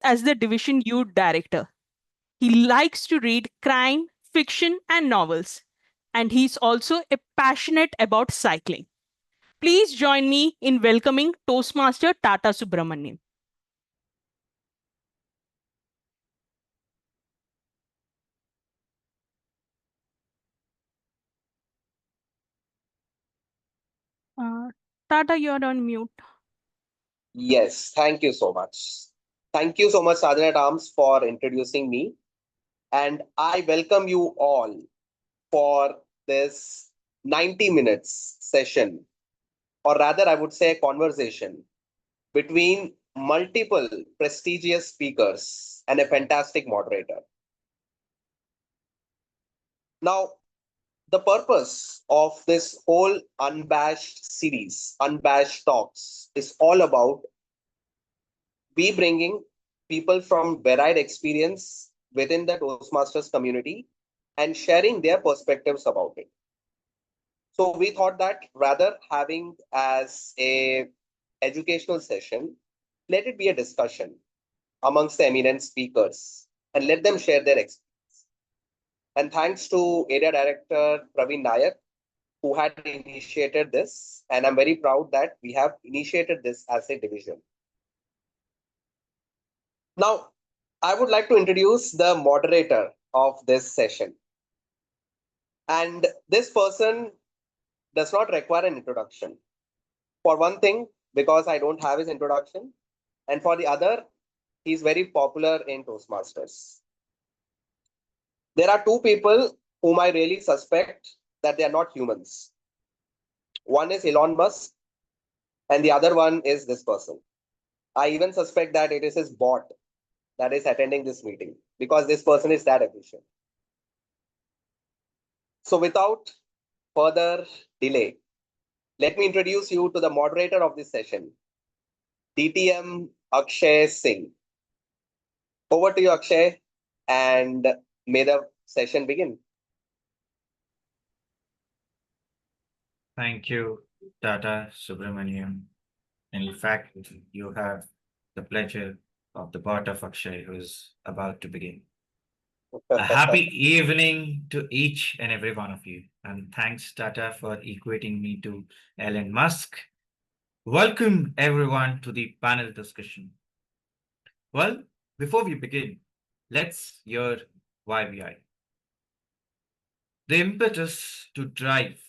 as the Division Youth Director. He likes to read crime, fiction, and novels. And he's also a passionate about cycling. Please join me in welcoming Toastmaster Tata Subramanian. Tata, you're on mute. Yes, thank you so much. Thank you so much, Sergeant at Arms, for introducing me. And I welcome you all for this 90 minutes session, or rather, I would say a conversation between multiple prestigious speakers and a fantastic moderator. Now, the purpose of this whole Unabashed series, Unabashed Talks, is all about we bringing people from varied experience within the Toastmasters community and sharing their perspectives about it. So we thought that rather having as a educational session, let it be a discussion amongst the eminent speakers and let them share their experience. And thanks to Area Director Praveen Nayak, who had initiated this. And I'm very proud that we have initiated this as a division. Now, I would like to introduce the moderator of this session. And this person does not require an introduction. For one thing, because I don't have his introduction. And for the other, he's very popular in Toastmasters. There are two people whom I really suspect that they are not humans. One is Elon Musk, and the other one is this person. I even suspect that it is his bot that is attending this meeting because this person is that efficient. So without further delay, let me introduce you to the moderator of this session, DTM Akshay Singh. Over to you, Akshay, and may the session begin. Thank you, Tata Subramaniam. In fact, you have the pleasure of the part of Akshay who is about to begin. A happy evening to each and every one of you. And thanks, Tata, for equating me to Elon Musk. Welcome, everyone, to the panel discussion. Well, before we begin, let's hear why we are. The impetus to drive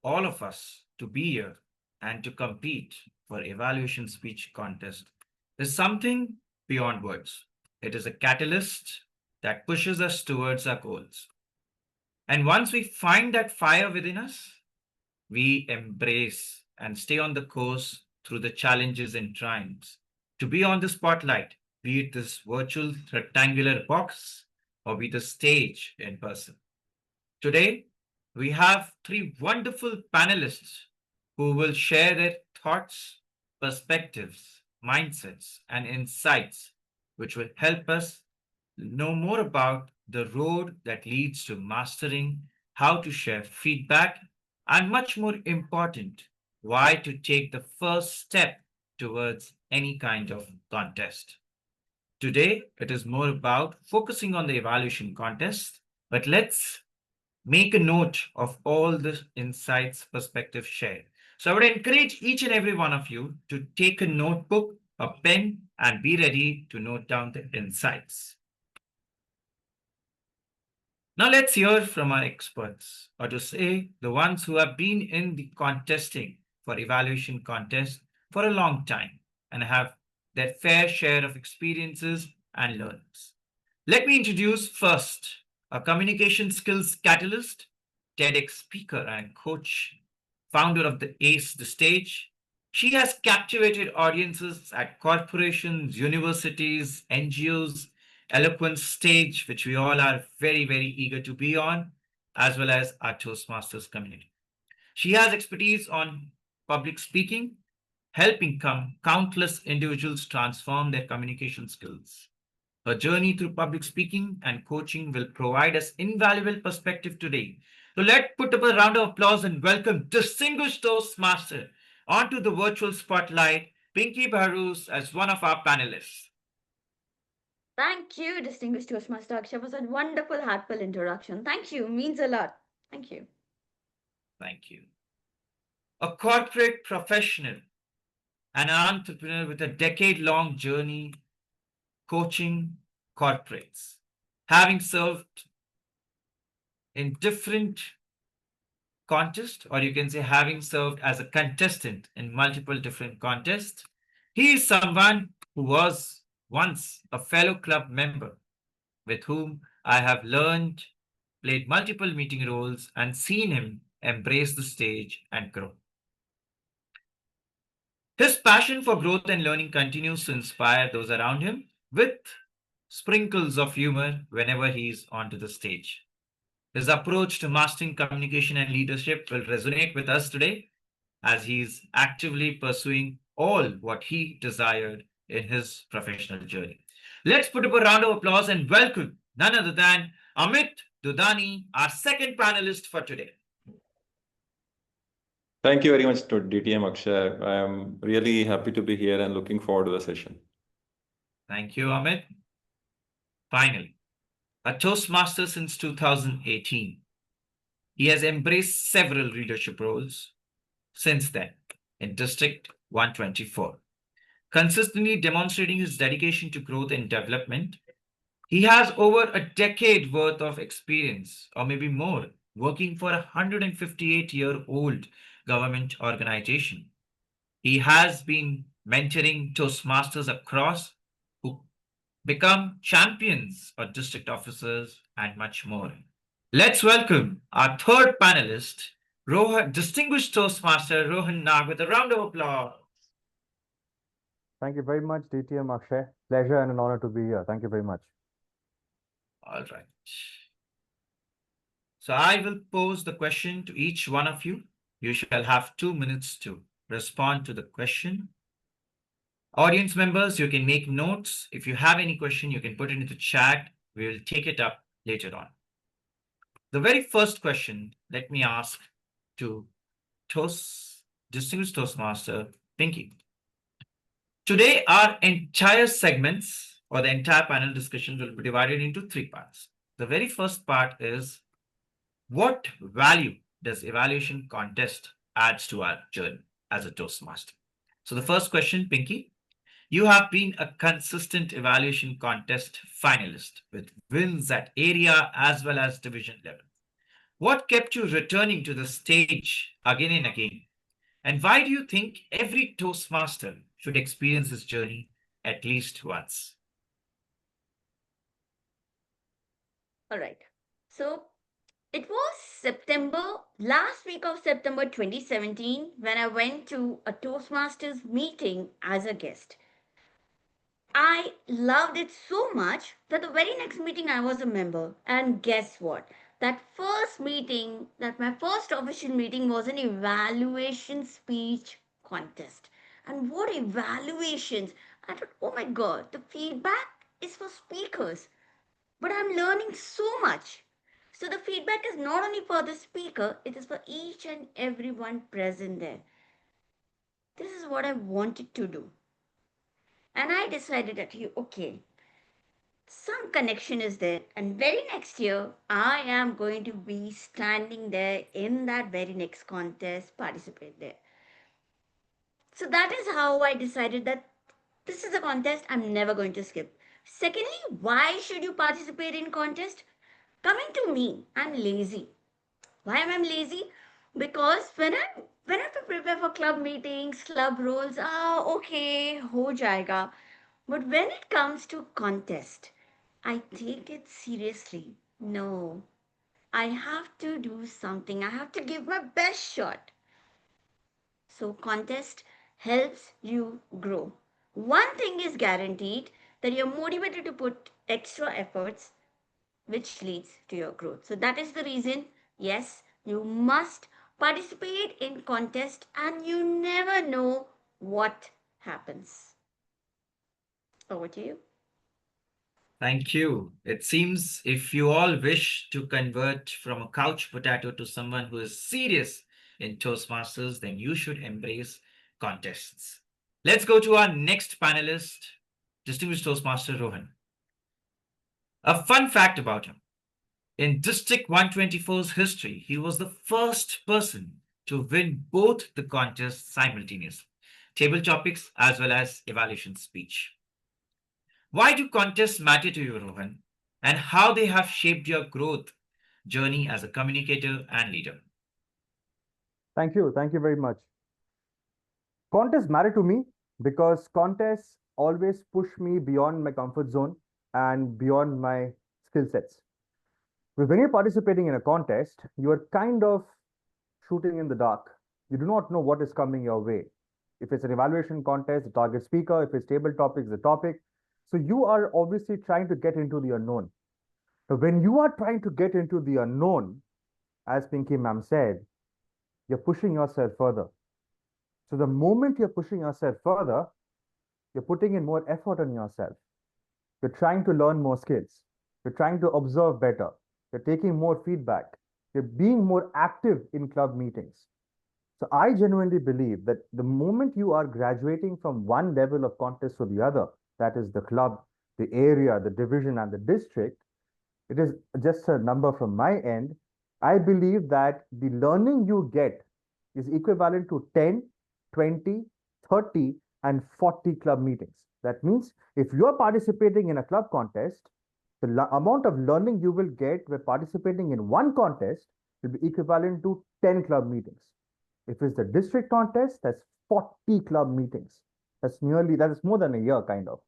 all of us to be here and to compete for evaluation speech contest is something beyond words. It is a catalyst that pushes us towards our goals. And once we find that fire within us, we embrace and stay on the course through the challenges and triumphs. To be on the spotlight, be it this virtual rectangular box or be the stage in person. Today, we have three wonderful panelists who will share their thoughts, perspectives, mindsets, and insights, which will help us know more about the road that leads to mastering, how to share feedback, and much more important, why to take the first step towards any kind of contest. Today, it is more about focusing on the evaluation contest, but let's make a note of all the insights, perspectives shared. So I would encourage each and every one of you to take a notebook, a pen, and be ready to note down the insights. Now let's hear from our experts, or to say the ones who have been in the contesting for evaluation contest for a long time and have their fair share of experiences and learnings. Let me introduce first a communication skills catalyst, TEDx speaker and coach, founder of the ACE the Stage. She has captivated audiences at corporations, universities, NGOs, Eloquence Stage, which we all are very, very eager to be on, as well as our Toastmasters community. She has expertise on public speaking, helping countless individuals transform their communication skills. Her journey through public speaking and coaching will provide us invaluable perspective today. So let's put up a round of applause and welcome distinguished Toastmaster onto the virtual spotlight, Pinky Barus, as one of our panelists. Thank you, distinguished Toastmaster Akshay, for such wonderful, heartfelt introduction. Thank you, means a lot. Thank you. Thank you. A corporate professional, an entrepreneur with a decade long journey coaching corporates, having served in different contests, or you can say having served as a contestant in multiple different contests. He is someone who was once a fellow club member with whom I have learned, played multiple meeting roles, and seen him embrace the stage and grow. His passion for growth and learning continues to inspire those around him with sprinkles of humor whenever he's onto the stage. His approach to mastering communication and leadership will resonate with us today as he's actively pursuing all what he desired in his professional journey. Let's put up a round of applause and welcome none other than Amit Dudani, our second panelist for today. Thank you very much to DTM Akshay. I am really happy to be here and looking forward to the session. Thank you, Amit. Finally, a Toastmaster since 2018. He has embraced several leadership roles since then in District 124, consistently demonstrating his dedication to growth and development. He has over a decade worth of experience, or maybe more, working for a 158-year-old government organization. He has been mentoring Toastmasters across who become champions or district officers and much more. Let's welcome our third panelist, Rohan, distinguished Toastmaster Rohan Nag, with a round of applause. Thank you very much, DTM Akshay. Pleasure and an honor to be here. Thank you very much. All right. So I will pose the question to each one of you. You shall have 2 minutes to respond to the question. Audience members, you can make notes. If you have any question, you can put it into the chat. We will take it up later on. The very first question, let me ask to distinguished Toastmaster Pinky. Today, our entire segments or the entire panel discussion will be divided into 3 parts. The very first part is what value does evaluation contest adds to our journey as a Toastmaster? So the first question, Pinky, you have been a consistent evaluation contest finalist with wins at area as well as division level. What kept you returning to the stage again and again? And why do you think every Toastmaster should experience this journey at least once? All right. So it was last week of September 2017, when I went to a Toastmasters meeting as a guest. I loved it so much that the very next meeting I was a member. And guess what? That first meeting, that my first official meeting was an evaluation speech contest. And what evaluations! I thought, oh my god, the feedback is for speakers. But I'm learning so much. So the feedback is not only for the speaker, it is for each and everyone present there. This is what I wanted to do. And I decided that okay, some connection is there. And very next year, I am going to be standing there in that very next contest, participate there. So that is how I decided that this is a contest I'm never going to skip. Secondly, why should you participate in contest? Coming to me, I'm lazy. Why am I lazy? Because when I have to prepare for club meetings, club roles, okay, ho jayega. But when it comes to contest, I take it seriously. No, I have to do something. I have to give my best shot. So contest helps you grow. One thing is guaranteed, that you're motivated to put extra efforts, which leads to your growth. So that is the reason, yes, you must participate in contest, and you never know what happens. Over to you. Thank you. It seems if you all wish to convert from a couch potato to someone who is serious in Toastmasters, then you should embrace contests. Let's go to our next panelist, distinguished Toastmaster Rohan. A fun fact about him. In District 124's history, he was the first person to win both the contests simultaneously, table topics as well as evaluation speech. Why do contests matter to you, Rohan, and how they have shaped your growth journey as a communicator and leader? Thank you. Thank you very much. Contests matter to me because contests always push me beyond my comfort zone and beyond my skill sets. When you're participating in a contest, you are kind of shooting in the dark. You do not know what is coming your way. If it's an evaluation contest, the target speaker, if it's table topics, the topic. So you are obviously trying to get into the unknown. But when you are trying to get into the unknown, as Pinky ma'am said, you're pushing yourself further. So the moment you're pushing yourself further, you're putting in more effort on yourself. You're trying to learn more skills. You're trying to observe better. You're taking more feedback. You're being more active in club meetings. So I genuinely believe that the moment you are graduating from one level of contest to the other, that is the club, the area, the division, and the district, it is just a number from my end. I believe that the learning you get is equivalent to 10, 20, 30, and 40 club meetings. That means if you are participating in a club contest, the amount of learning you will get by participating in one contest will be equivalent to 10 club meetings. If it's the district contest, that's 40 club meetings. That is more than a year, kind of.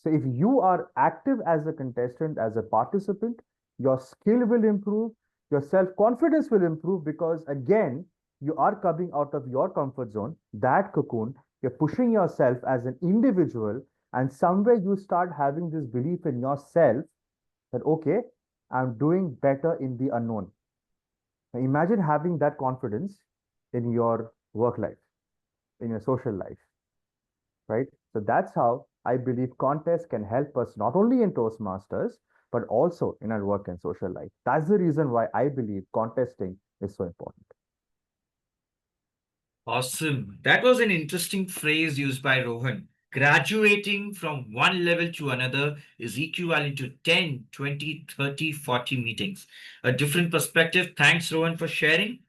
So if you are active as a contestant, as a participant, your skill will improve, your self-confidence will improve because again, you are coming out of your comfort zone, that cocoon, you're pushing yourself as an individual, and somewhere you start having this belief in yourself that, okay, I'm doing better in the unknown. Now imagine having that confidence in your work life, in your social life, right? So that's how I believe contests can help us not only in Toastmasters, but also in our work and social life. That's the reason why I believe contesting is so important. Awesome. That was an interesting phrase used by Rohan. Graduating from one level to another is equivalent to 10, 20, 30, 40 meetings. A different perspective. Thanks, Rohan, for sharing.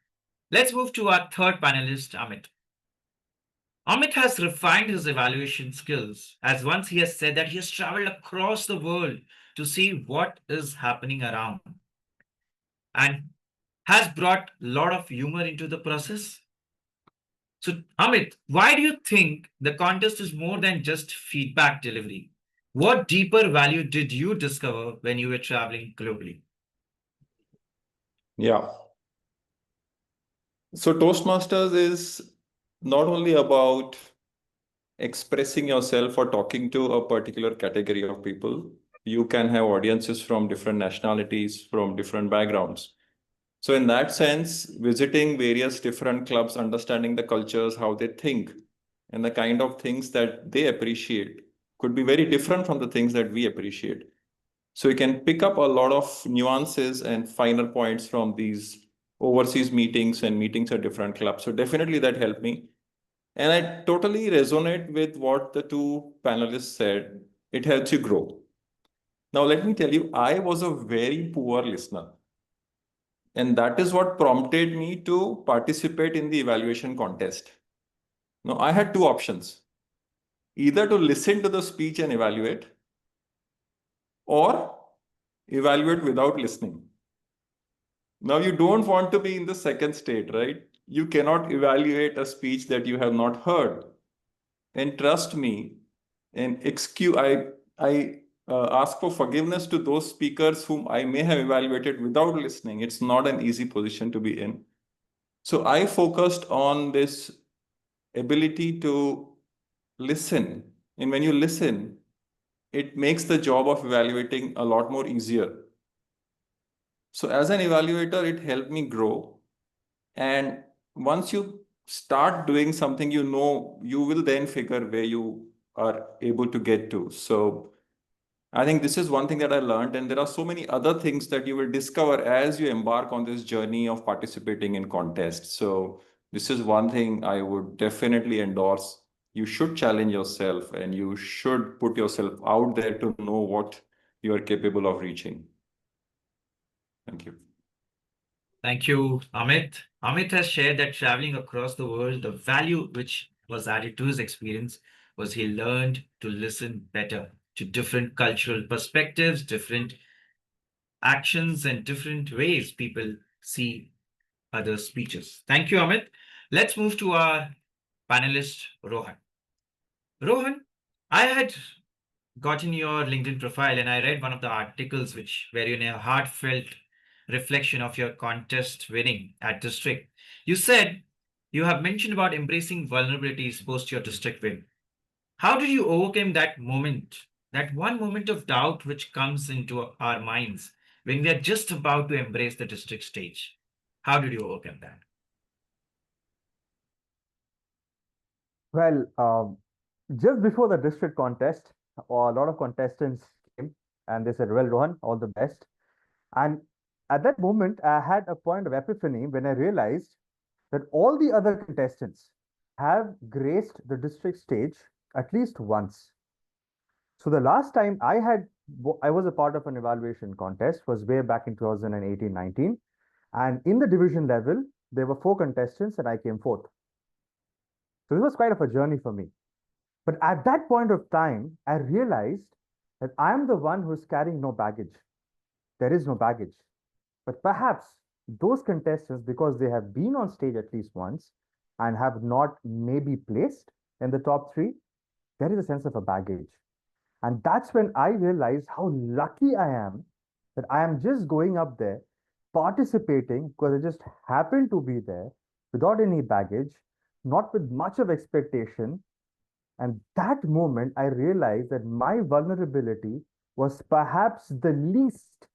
Let's move to our third panelist, Amit. Amit has refined his evaluation skills, as once he has said that he has traveled across the world to see what is happening around and has brought a lot of humor into the process. So, Amit, why do you think the contest is more than just feedback delivery? What deeper value did you discover when you were traveling globally? Yeah. So Toastmasters is not only about expressing yourself or talking to a particular category of people. You can have audiences from different nationalities, from different backgrounds. So in that sense, visiting various different clubs, understanding the cultures, how they think, and the kind of things that they appreciate could be very different from the things that we appreciate. So you can pick up a lot of nuances and finer points from these overseas meetings and meetings at different clubs. So definitely that helped me. And I totally resonate with what the two panelists said. It helps you grow. Now, let me tell you, I was a very poor listener. And that is what prompted me to participate in the evaluation contest. Now, I had two options, either to listen to the speech and evaluate, or evaluate without listening. Now, you don't want to be in the second state, right? You cannot evaluate a speech that you have not heard. And trust me, and I ask for forgiveness to those speakers whom I may have evaluated without listening. It's not an easy position to be in. So I focused on this ability to listen. And when you listen, it makes the job of evaluating a lot more easier. So as an evaluator, it helped me grow. And once you start doing something, you know, you will then figure where you are able to get to. So I think this is one thing that I learned, and there are so many other things that you will discover as you embark on this journey of participating in contests. So this is one thing I would definitely endorse. You should challenge yourself and you should put yourself out there to know what you are capable of reaching. Thank you. Thank you, Amit. Amit has shared that traveling across the world, the value which was added to his experience was he learned to listen better to different cultural perspectives, different actions, and different ways people see other speeches. Thank you, Amit. Let's move to our panelist, Rohan. Rohan, I had gotten your LinkedIn profile and I read one of the articles which where in a heartfelt reflection of your contest winning at district. You said you have mentioned about embracing vulnerabilities post your district win. How did you overcome that moment, that one moment of doubt which comes into our minds when we are just about to embrace the district stage? How did you overcome that? Well, just before the district contest, a lot of contestants came and they said, "Well, Rohan, all the best." And at that moment, I had a point of epiphany when I realized that all the other contestants have graced the district stage at least once. So the last time I was a part of an evaluation contest was way back in 2018-19. And in the division level, there were four contestants and I came fourth. So this was quite of a journey for me. But at that point of time, I realized that I am the one who's carrying no baggage. There is no baggage. But perhaps those contestants, because they have been on stage at least once and have not maybe placed in the top three, there is a sense of a baggage. And that's when I realized how lucky I am that I am just going up there, participating because I just happened to be there without any baggage, not with much of expectation. And that moment, I realized that my vulnerability was perhaps the least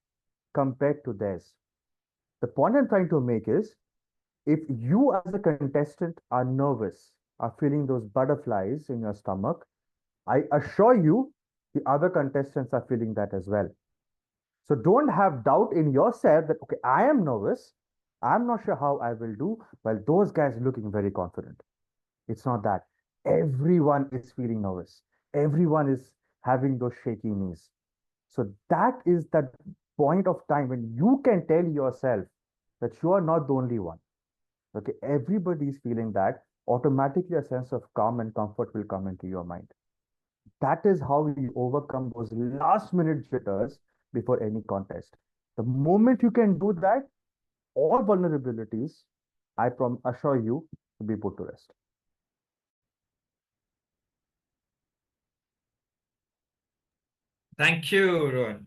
compared to theirs. The point I'm trying to make is if you, as a contestant, are nervous, are feeling those butterflies in your stomach, I assure you the other contestants are feeling that as well. So don't have doubt in yourself that, okay, I am nervous. I'm not sure how I will do. Well, those guys looking very confident. It's not that. Everyone is feeling nervous. Everyone is having those shaky knees. So that is that point of time when you can tell yourself that you are not the only one. Okay, everybody is feeling that. Automatically, a sense of calm and comfort will come into your mind. That is how you overcome those last minute jitters before any contest. The moment you can do that, all vulnerabilities, assure you, will be put to rest. Thank you, Rohan.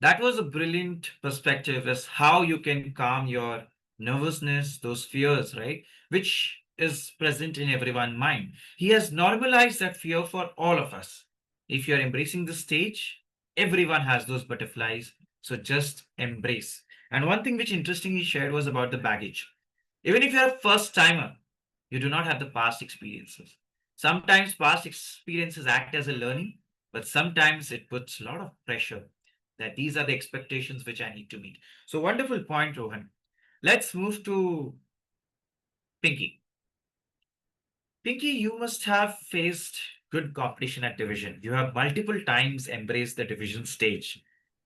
That was a brilliant perspective as how you can calm your nervousness, those fears, right? Which is present in everyone's mind. He has normalized that fear for all of us. If you're embracing the stage, everyone has those butterflies. So just embrace. And one thing which interestingly shared was about the baggage. Even if you're a first timer, you do not have the past experiences. Sometimes past experiences act as a learning, but sometimes it puts a lot of pressure that these are the expectations which I need to meet. So, wonderful point, Rohan. Let's move to Pinky. Pinky, you must have faced good competition at division. You have multiple times embraced the division stage.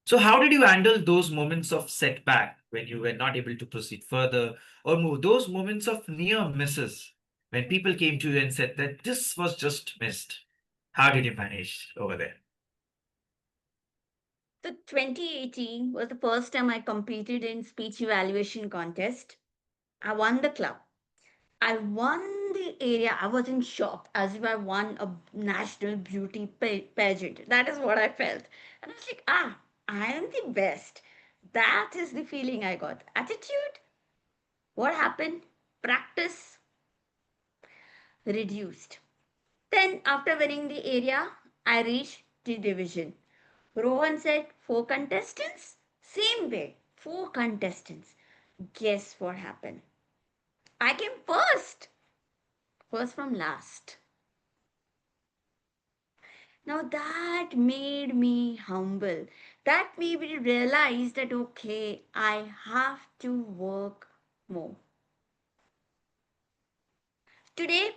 So, how did you handle those moments of setback when you were not able to proceed further, or those moments of near misses when people came to you and said that this was just missed? How did you manage over there? So 2018 was the first time I competed in speech evaluation contest. I won the club. I won the area. I was in shock as if I won a national beauty pageant. That is what I felt. And I was like, I am the best. That is the feeling I got. Attitude? What happened? Practice reduced. Then, after winning the area, I reached the division. Rohan said, four contestants? Same way, four contestants. Guess what happened? I came first from last. Now that made me humble. That made me realize that okay, I have to work more. Today,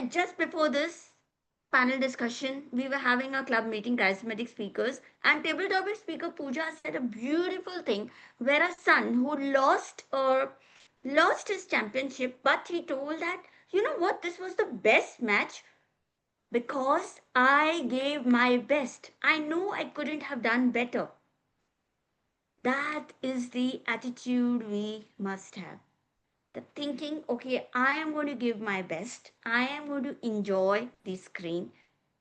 just before this, panel discussion. We were having a club meeting, charismatic speakers, and tabletop speaker Pooja said a beautiful thing where a son who lost his championship, but he told that, you know what, this was the best match because I gave my best. I know I couldn't have done better. That is the attitude we must have. The thinking, okay, I am going to give my best, I am going to enjoy the screen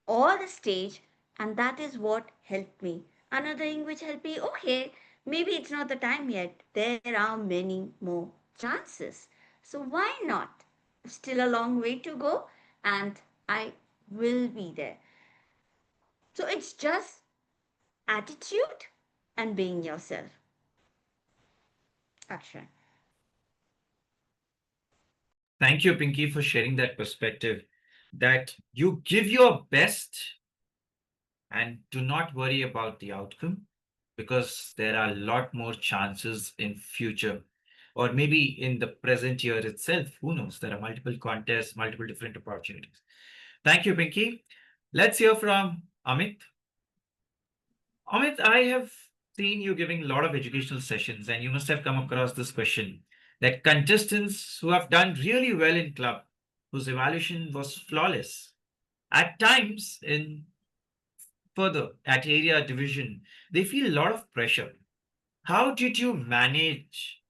or the stage, and that is what helped me. Another thing which helped me, okay, maybe it's not the time yet, there are many more chances. So why not? Still a long way to go, and I will be there. So it's just attitude and being yourself. Akshay. Thank you, Pinky, for sharing that perspective that you give your best and do not worry about the outcome because there are a lot more chances in future or maybe in the present year itself. Who knows? There are multiple contests, multiple different opportunities. Thank you, Pinky. Let's hear from Amit. Amit, I have seen you giving a lot of educational sessions, and you must have come across this question that contestants who have done really well in club, whose evaluation was flawless, at times in further at area division, they feel a lot of pressure. How did you manage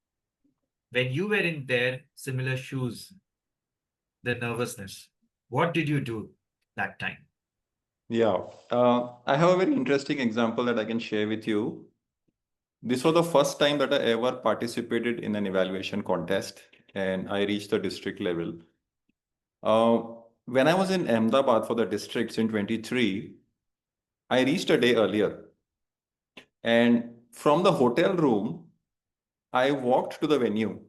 when you were in their similar shoes, the nervousness? What did you do that time? Yeah, I have a very interesting example that I can share with you. This was the first time that I ever participated in an evaluation contest, and I reached the district level. Uh, when I was in Ahmedabad for the districts in 23, I reached a day earlier. And from the hotel room, I walked to the venue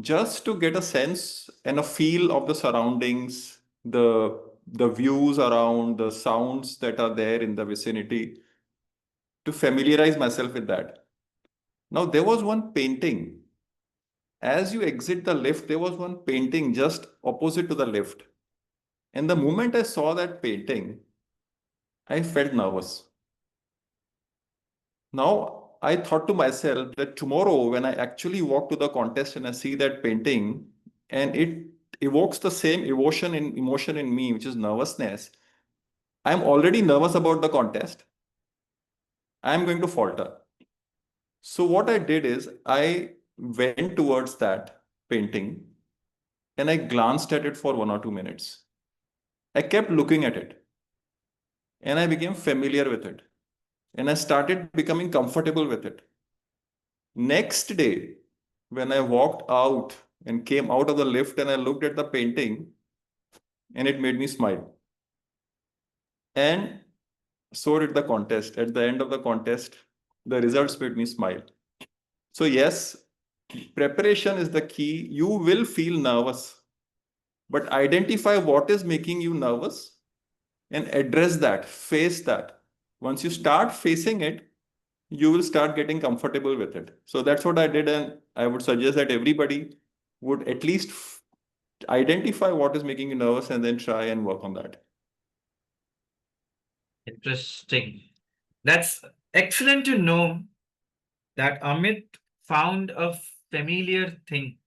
just to get a sense and a feel of the surroundings, the views around, the sounds that are there in the vicinity, to familiarize myself with that. Now, there was one painting. As you exit the lift, there was one painting just opposite to the lift. And the moment I saw that painting, I felt nervous. Now, I thought to myself that tomorrow, when I actually walk to the contest and I see that painting, and it evokes the same emotion in me, which is nervousness, I'm already nervous about the contest. I'm going to falter. So what I did is I went towards that painting and I glanced at it for 1 or 2 minutes. I kept looking at it and I became familiar with it and I started becoming comfortable with it. Next day, when I walked out and came out of the lift and I looked at the painting, and it made me smile. And so did the contest. At the end of the contest, the results made me smile. So, yes, preparation is the key. You will feel nervous, but identify what is making you nervous and address that, face that. Once you start facing it, you will start getting comfortable with it. So that's what I did. And I would suggest that everybody would at least identify what is making you nervous and then try and work on that. Interesting. That's excellent to know that Amit found a familiar thing.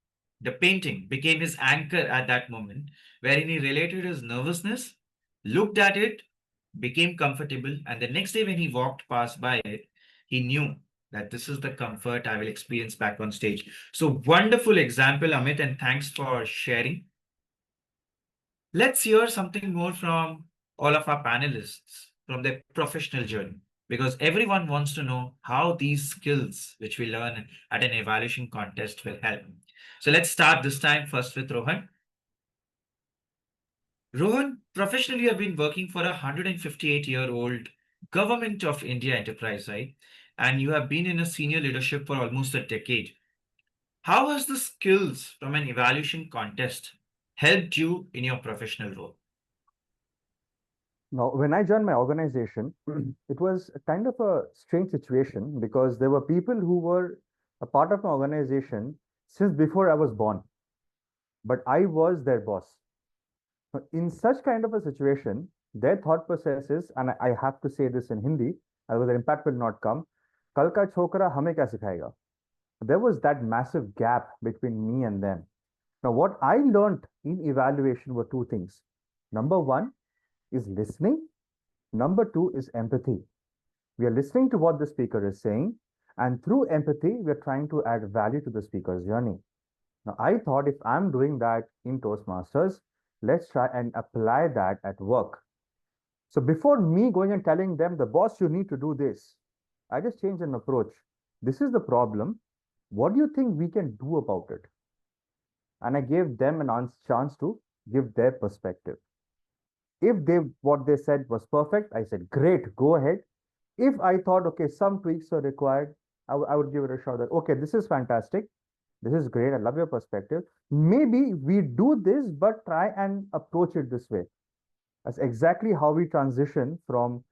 The painting became his anchor at that moment, wherein he related his nervousness, looked at it, became comfortable, and the next day when he walked past by it, he knew that this is the comfort I will experience back on stage. So wonderful example, Amit, and thanks for sharing. Let's hear something more from all of our panelists from their professional journey because everyone wants to know how these skills which we learn at an evaluation contest will help. So let's start this time first with Rohan. Rohan, professionally, you have been working for a 158-year-old Government of India enterprise, right? And you have been in a senior leadership for almost a decade. How has the skills from an evaluation contest helped you in your professional role? Now, when I joined my organization, it was a kind of a strange situation because there were people who were a part of my organization since before I was born, but I was their boss. In such kind of a situation, their thought process is, and I have to say this in Hindi, otherwise the impact will not come. Kal ka chokra hame kya sikhayega? There was that massive gap between me and them. Now, what I learned in evaluation were two things. Number one is listening. Number two is empathy. We are listening to what the speaker is saying, and through empathy, we are trying to add value to the speaker's journey. Now, I thought if I'm doing that in Toastmasters, let's try and apply that at work. So before me going and telling them, the boss, you need to do this, I just changed an approach. This is the problem. What do you think we can do about it? And I gave them an chance to give their perspective. If what they said was perfect, I said, great, go ahead. If I thought, okay, some tweaks are required, I would give it a shot that, okay, this is fantastic. This is great. I love your perspective. Maybe we do this, but try and approach it this way. That's exactly how we transition from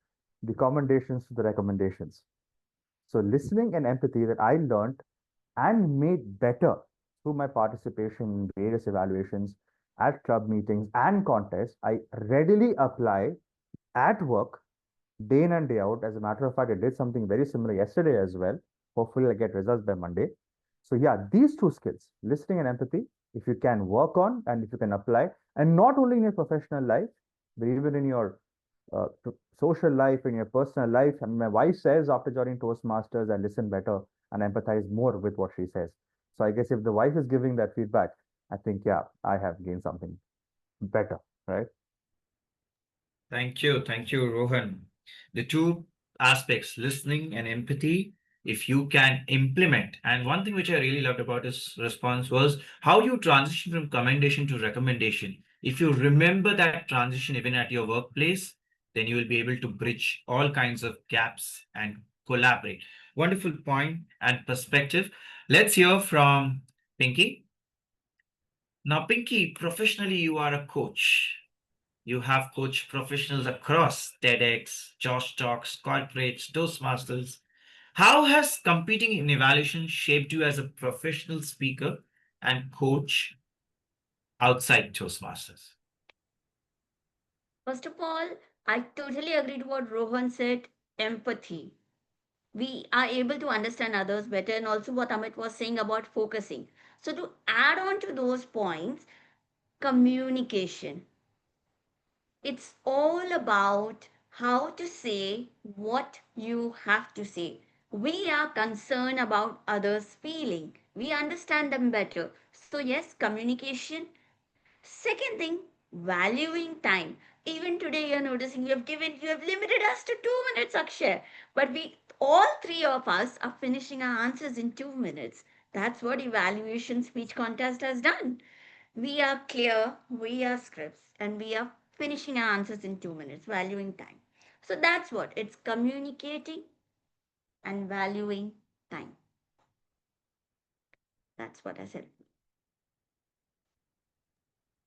the commendations to the recommendations. So listening and empathy that I learned and made better through my participation in various evaluations at club meetings and contests, I readily apply at work day in and day out. As a matter of fact, I did something very similar yesterday as well. Hopefully, I'll get results by Monday. So, yeah, these two skills, listening and empathy, if you can work on and if you can apply, and not only in your professional life, but even in your uh, social life, in your personal life. And my wife says after joining Toastmasters, I listen better and empathize more with what she says. So, I guess if the wife is giving that feedback, I think, yeah, I have gained something better, right? Thank you. Thank you, Rohan. The two aspects, listening and empathy, if you can implement. And one thing which I really loved about his response was how you transition from commendation to recommendation. If you remember that transition even at your workplace, then you will be able to bridge all kinds of gaps and collaborate. Wonderful point and perspective. Let's hear from Pinky. Now, Pinky, professionally, you are a coach. You have coached professionals across TEDx, Josh Talks, corporates, Toastmasters. How has competing in evaluation shaped you as a professional speaker and coach outside Toastmasters? First of all, I totally agree to what Rohan said, empathy. We are able to understand others better, and also what Amit was saying about focusing. So, to add on to those points, communication. It's all about how to say what you have to say. We are concerned about others' feeling. We understand them better. So yes, communication. Second thing, valuing time. Even today you're noticing you have limited us to 2 minutes, Akshay. But we all three of us are finishing our answers in 2 minutes. That's what evaluation speech contest has done. We are clear, we are scripts, and we are finishing our answers in 2 minutes, valuing time. So that's what it's communicating and valuing time. That's what I said.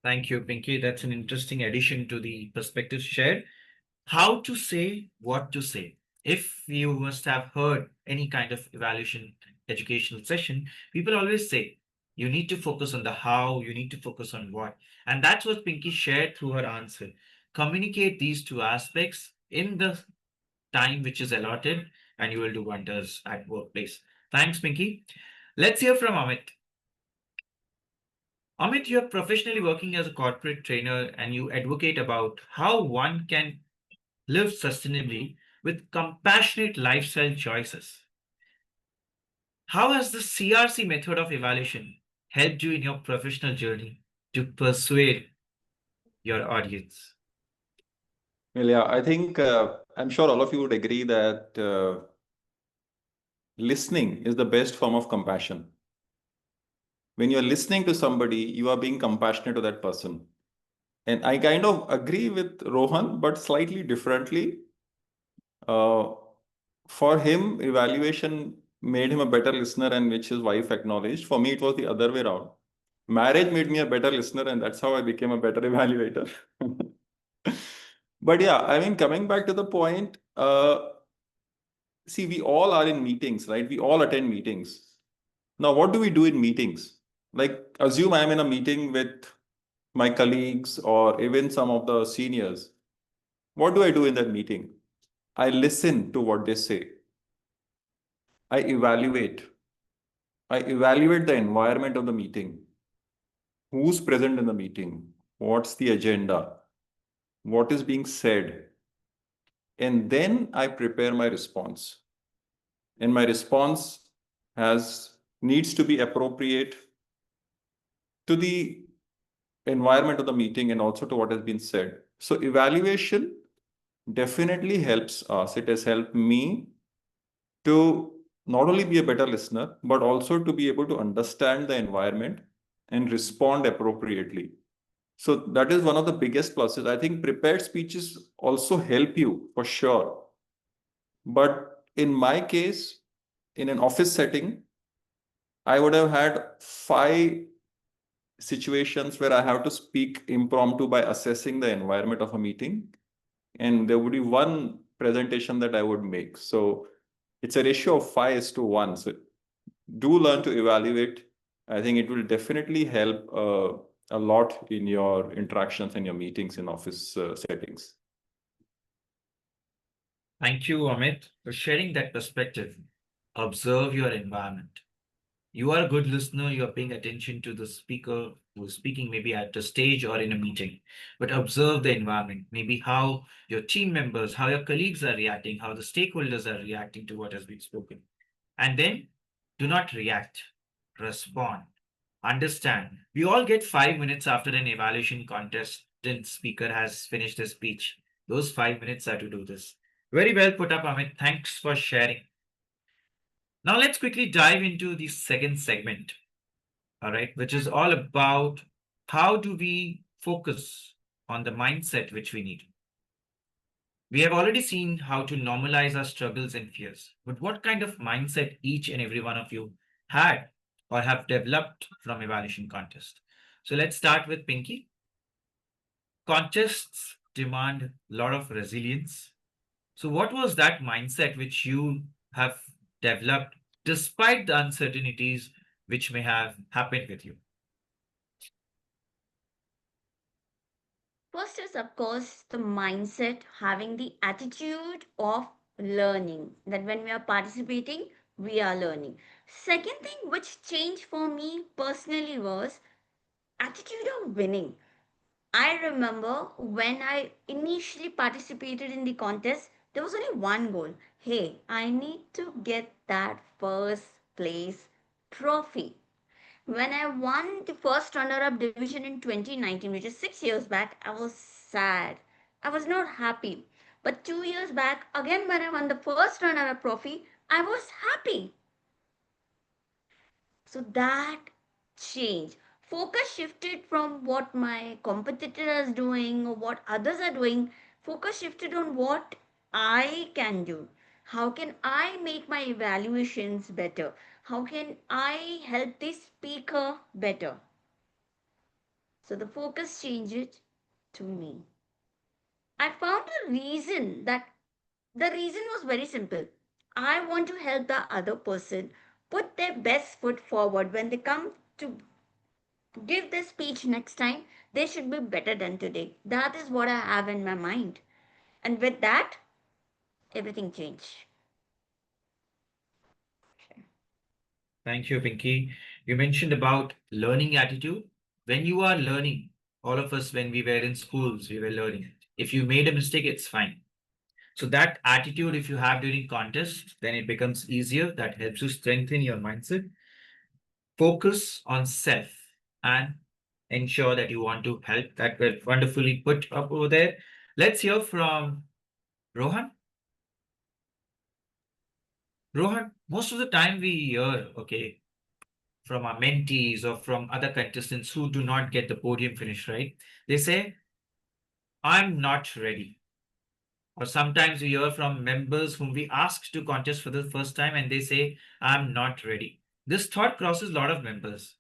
Thank you, Pinky. That's an interesting addition to the perspective shared. How to say what to say. If you must have heard any kind of evaluation educational session, people always say you need to focus on the how, you need to focus on what. And that's what Pinky shared through her answer. Communicate these two aspects in the time which is allotted, and you will do wonders at workplace. Thanks, Pinky. Let's hear from Amit. Amit, you're professionally working as a corporate trainer and you advocate about how one can live sustainably with compassionate lifestyle choices. How has the CRC method of evaluation helped you in your professional journey to persuade your audience? Well, yeah, I think I'm sure all of you would agree that listening is the best form of compassion. When you're listening to somebody, you are being compassionate to that person. And I kind of agree with Rohan, but slightly differently. Uh, for him, evaluation made him a better listener, and which his wife acknowledged. For me, it was the other way around. Marriage made me a better listener, and that's how I became a better evaluator. But yeah, I mean, coming back to the point, see, we all are in meetings, right? We all attend meetings. Now, what do we do in meetings? Like, assume I'm in a meeting with my colleagues, or even some of the seniors, what do I do in that meeting? I listen to what they say. I evaluate. I evaluate the environment of the meeting. Who's present in the meeting? What's the agenda? What is being said? And then I prepare my response. And my response has needs to be appropriate to the environment of the meeting and also to what has been said. So evaluation definitely helps us. It has helped me to not only be a better listener, but also to be able to understand the environment and respond appropriately. So that is one of the biggest pluses. I think prepared speeches also help you for sure. But in my case, in an office setting, I would have had 5 situations where I have to speak impromptu by assessing the environment of a meeting. And there would be one presentation that I would make. So it's a ratio of 5:1. So do learn to evaluate. I think it will definitely help a lot in your interactions and your meetings in office settings. Thank you, Amit, for sharing that perspective. Observe your environment. You are a good listener, you are paying attention to the speaker who is speaking, maybe at the stage or in a meeting. But observe the environment, maybe how your team members, how your colleagues are reacting, how the stakeholders are reacting to what has been spoken. And then do not react, respond, understand. We all get 5 minutes after an evaluation contest, then speaker has finished his speech. Those 5 minutes are to do this. Very well put up, Amit. Thanks for sharing. Now let's quickly dive into the second segment, all right, which is all about how do we focus on the mindset which we need. We have already seen how to normalize our struggles and fears, but what kind of mindset each and every one of you had or have developed from evaluation contest? So let's start with Pinky. Contests demand a lot of resilience. So what was that mindset which you have developed despite the uncertainties which may have happened with you? First is, of course, the mindset, having the attitude of learning, that when we are participating, we are learning. Second thing which changed for me personally was attitude of winning. I remember when I initially participated in the contest, there was only one goal. Hey, I need to get that first place trophy. When I won the first runner up division in 2019, which is 6 years back, I was sad. I was not happy. But 2 years back, again, when I won the first runner up trophy, I was happy. So that changed. Focus shifted from what my competitor is doing or what others are doing. Focus shifted on what I can do. How can I make my evaluations better? How can I help the speaker better? So the focus changed to me. I found a reason that the reason was very simple. I want to help the other person put their best foot forward when they come to give their speech next time. They should be better than today. That is what I have in my mind. And with that, everything changed. Thank you, Pinky. You mentioned about learning attitude. When you are learning, all of us, when we were in schools, we were learning. If you made a mistake, it's fine. So that attitude, if you have during contests, then it becomes easier. That helps you strengthen your mindset. Focus on self and ensure that you want to help. That were wonderfully put up over there. Let's hear from Rohan. Rohan, most of the time we hear, okay, from our mentees or from other contestants who do not get the podium finish, right? They say, I'm not ready. Or sometimes we hear from members whom we asked to contest for the first time and they say, I'm not ready. This thought crosses a lot of members.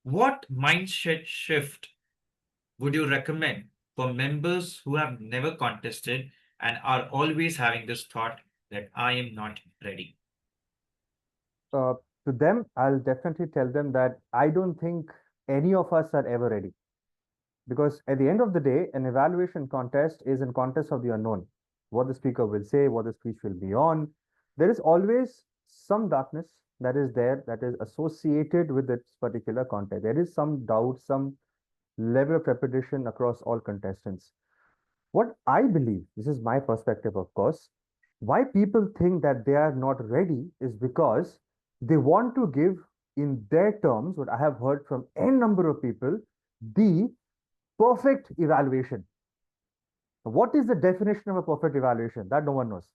What mindset shift would you recommend for members who have never contested and are always having this thought that I am not ready? Uh, to them, I'll definitely tell them that I don't think any of us are ever ready. Because at the end of the day, an evaluation contest is a contest of the unknown. What the speaker will say, what the speech will be on. There is always some darkness that is there that is associated with this particular contest. There is some doubt, some level of repetition across all contestants. What I believe, this is my perspective, of course, why people think that they are not ready is because they want to give, in their terms, what I have heard from n number of people, the perfect evaluation. What is the definition of a perfect evaluation? That no one knows.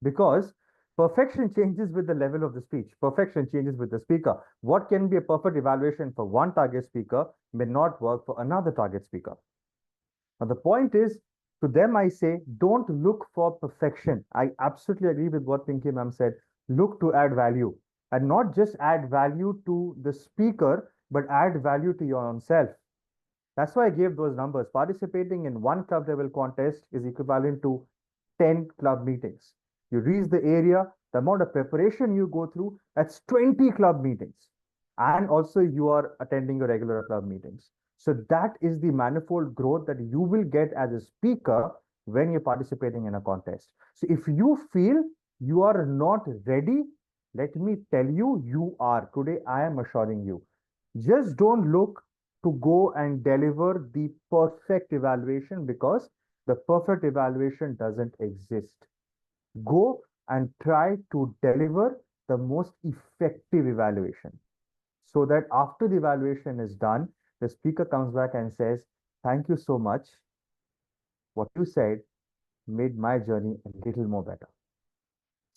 Because perfection changes with the level of the speech. Perfection changes with the speaker. What can be a perfect evaluation for one target speaker may not work for another target speaker. Now, the point is, to them, I say, don't look for perfection. I absolutely agree with what Pinky ma'am said. Look to add value, and not just add value to the speaker, but add value to your own self. That's why I gave those numbers. Participating in one club level contest is equivalent to 10 club meetings. You reach the area, the amount of preparation you go through, that's 20 club meetings. And also you are attending your regular club meetings. So that is the manifold growth that you will get as a speaker when you're participating in a contest. So if you feel you are not ready, let me tell you, you are. Today, I am assuring you. Just don't look to go and deliver the perfect evaluation, because the perfect evaluation doesn't exist. Go and try to deliver the most effective evaluation, so that after the evaluation is done, the speaker comes back and says, "Thank you so much. What you said made my journey a little more better."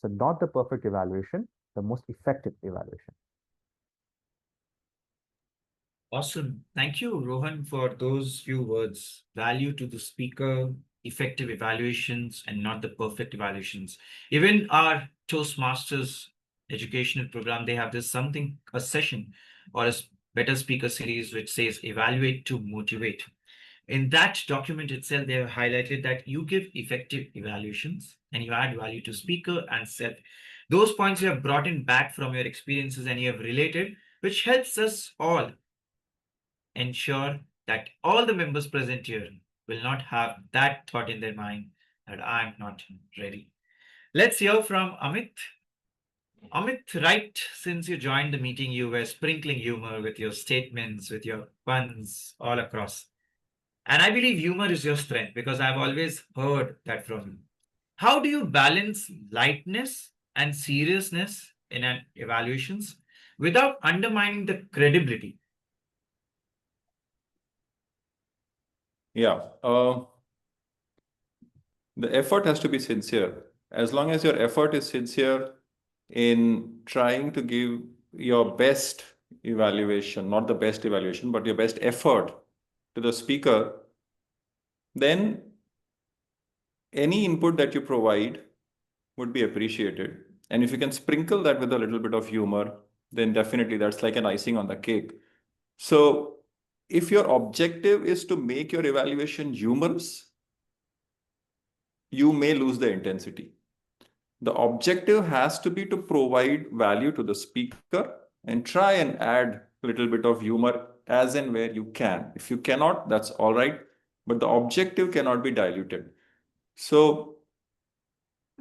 So, not the perfect evaluation, the most effective evaluation. Awesome. Thank you, Rohan, for those few words. Value to the speaker, effective evaluations, and not the perfect evaluations. Even our Toastmasters educational program, they have this something, a session or a better speaker series, which says evaluate to motivate. In that document itself, they have highlighted that you give effective evaluations and you add value to speaker and self. Those points you have brought in back from your experiences and you have related, which helps us all ensure that all the members present here will not have that thought in their mind that I'm not ready. Let's hear from Amit. Amit, right since you joined the meeting, you were sprinkling humor with your statements, with your puns all across. And I believe humor is your strength because I've always heard that from you. How do you balance lightness and seriousness in an evaluations without undermining the credibility? Yeah. The effort has to be sincere. As long as your effort is sincere in trying to give your best evaluation, not the best evaluation, but your best effort to the speaker, then any input that you provide would be appreciated. And if you can sprinkle that with a little bit of humor, then definitely that's like an icing on the cake. So if your objective is to make your evaluation humorous, you may lose the intensity. The objective has to be to provide value to the speaker and try and add a little bit of humor as and where you can. If you cannot, that's all right, but the objective cannot be diluted. So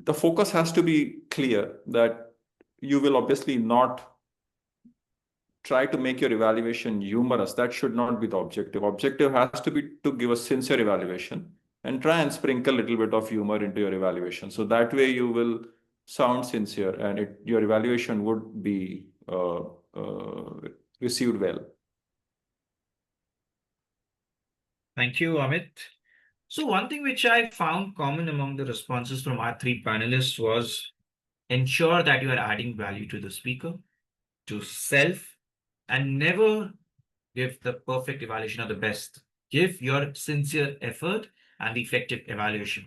the focus has to be clear that you will obviously not try to make your evaluation humorous. That should not be the objective. Objective has to be to give a sincere evaluation and try and sprinkle a little bit of humor into your evaluation. So that way you will sound sincere and your evaluation would be received well. Thank you, Amit. So one thing which I found common among the responses from our three panelists was ensure that you are adding value to the speaker, to self, and never give the perfect evaluation or the best. Give your sincere effort and the effective evaluation.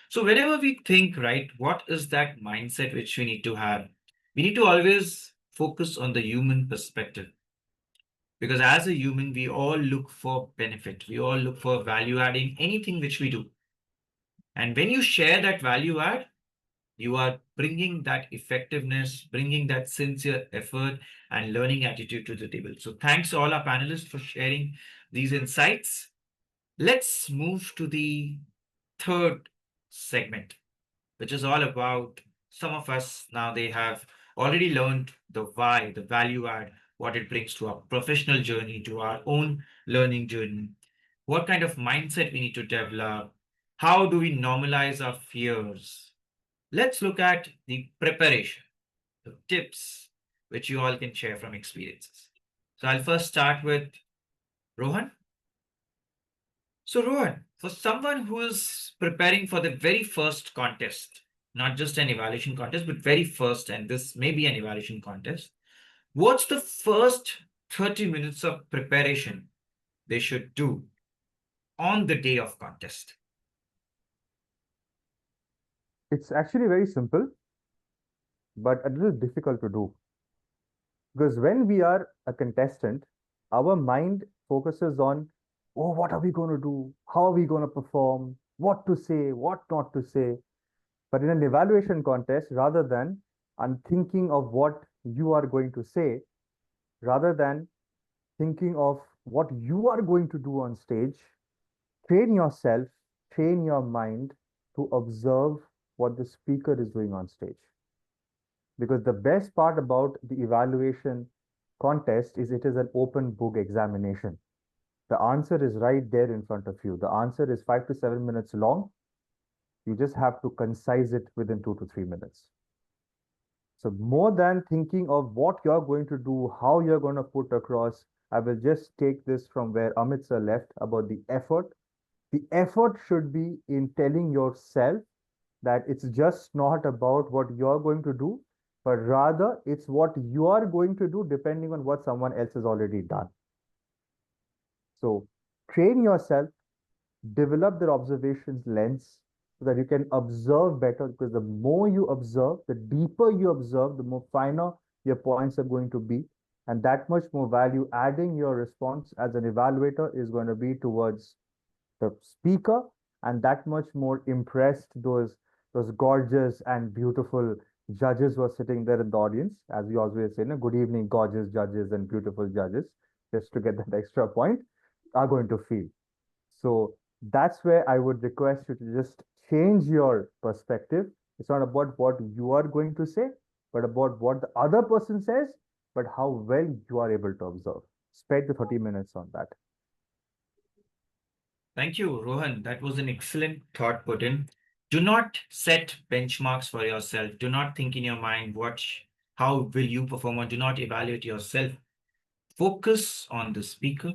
So whenever we think, right, what is that mindset which we need to have? We need to always focus on the human perspective. Because as a human, we all look for benefit. We all look for value adding anything which we do. And when you share that value add, you are bringing that effectiveness, bringing that sincere effort and learning attitude to the table. So thanks to all our panelists for sharing these insights. Let's move to the third segment, which is all about some of us now they have already learned the why, the value add, what it brings to our professional journey, to our own learning journey, what kind of mindset we need to develop, how do we normalize our fears. Let's look at the preparation, the tips which you all can share from experiences. So I'll first start with Rohan. So, Rohan, for someone who is preparing for the very first contest, not just an evaluation contest, but very first, and this may be an evaluation contest, what's the first 30 minutes of preparation they should do on the day of contest? It's actually very simple, but a little difficult to do. Because when we are a contestant, our mind focuses on, oh, what are we going to do? How are we going to perform? What to say? What not to say? But in an evaluation contest, rather than thinking of what you are going to say, rather than thinking of what you are going to do on stage, train yourself, train your mind to observe what the speaker is doing on stage. Because the best part about the evaluation contest is it is an open book examination. The answer is right there in front of you. The answer is 5 to 7 minutes long. You just have to concise it within 2 to 3 minutes. So more than thinking of what you're going to do, how you're going to put across, I will just take this from where Amit sir left about the effort. The effort should be in telling yourself that it's just not about what you're going to do, but rather it's what you are going to do depending on what someone else has already done. So train yourself, develop their observations lens so that you can observe better, because the more you observe, the deeper you observe, the more finer your points are going to be. And that much more value adding your response as an evaluator is going to be towards the speaker, and that much more impressed those gorgeous and beautiful judges who are sitting there in the audience. As we always say, no, good evening, gorgeous judges and beautiful judges, just to get that extra point, are going to feel. So that's where I would request you to just change your perspective. It's not about what you are going to say, but about what the other person says, but how well you are able to observe. Spend the 30 minutes on that. Thank you, Rohan. That was an excellent thought put in. Do not set benchmarks for yourself. Do not think in your mind how will you perform, or do not evaluate yourself. Focus on the speaker.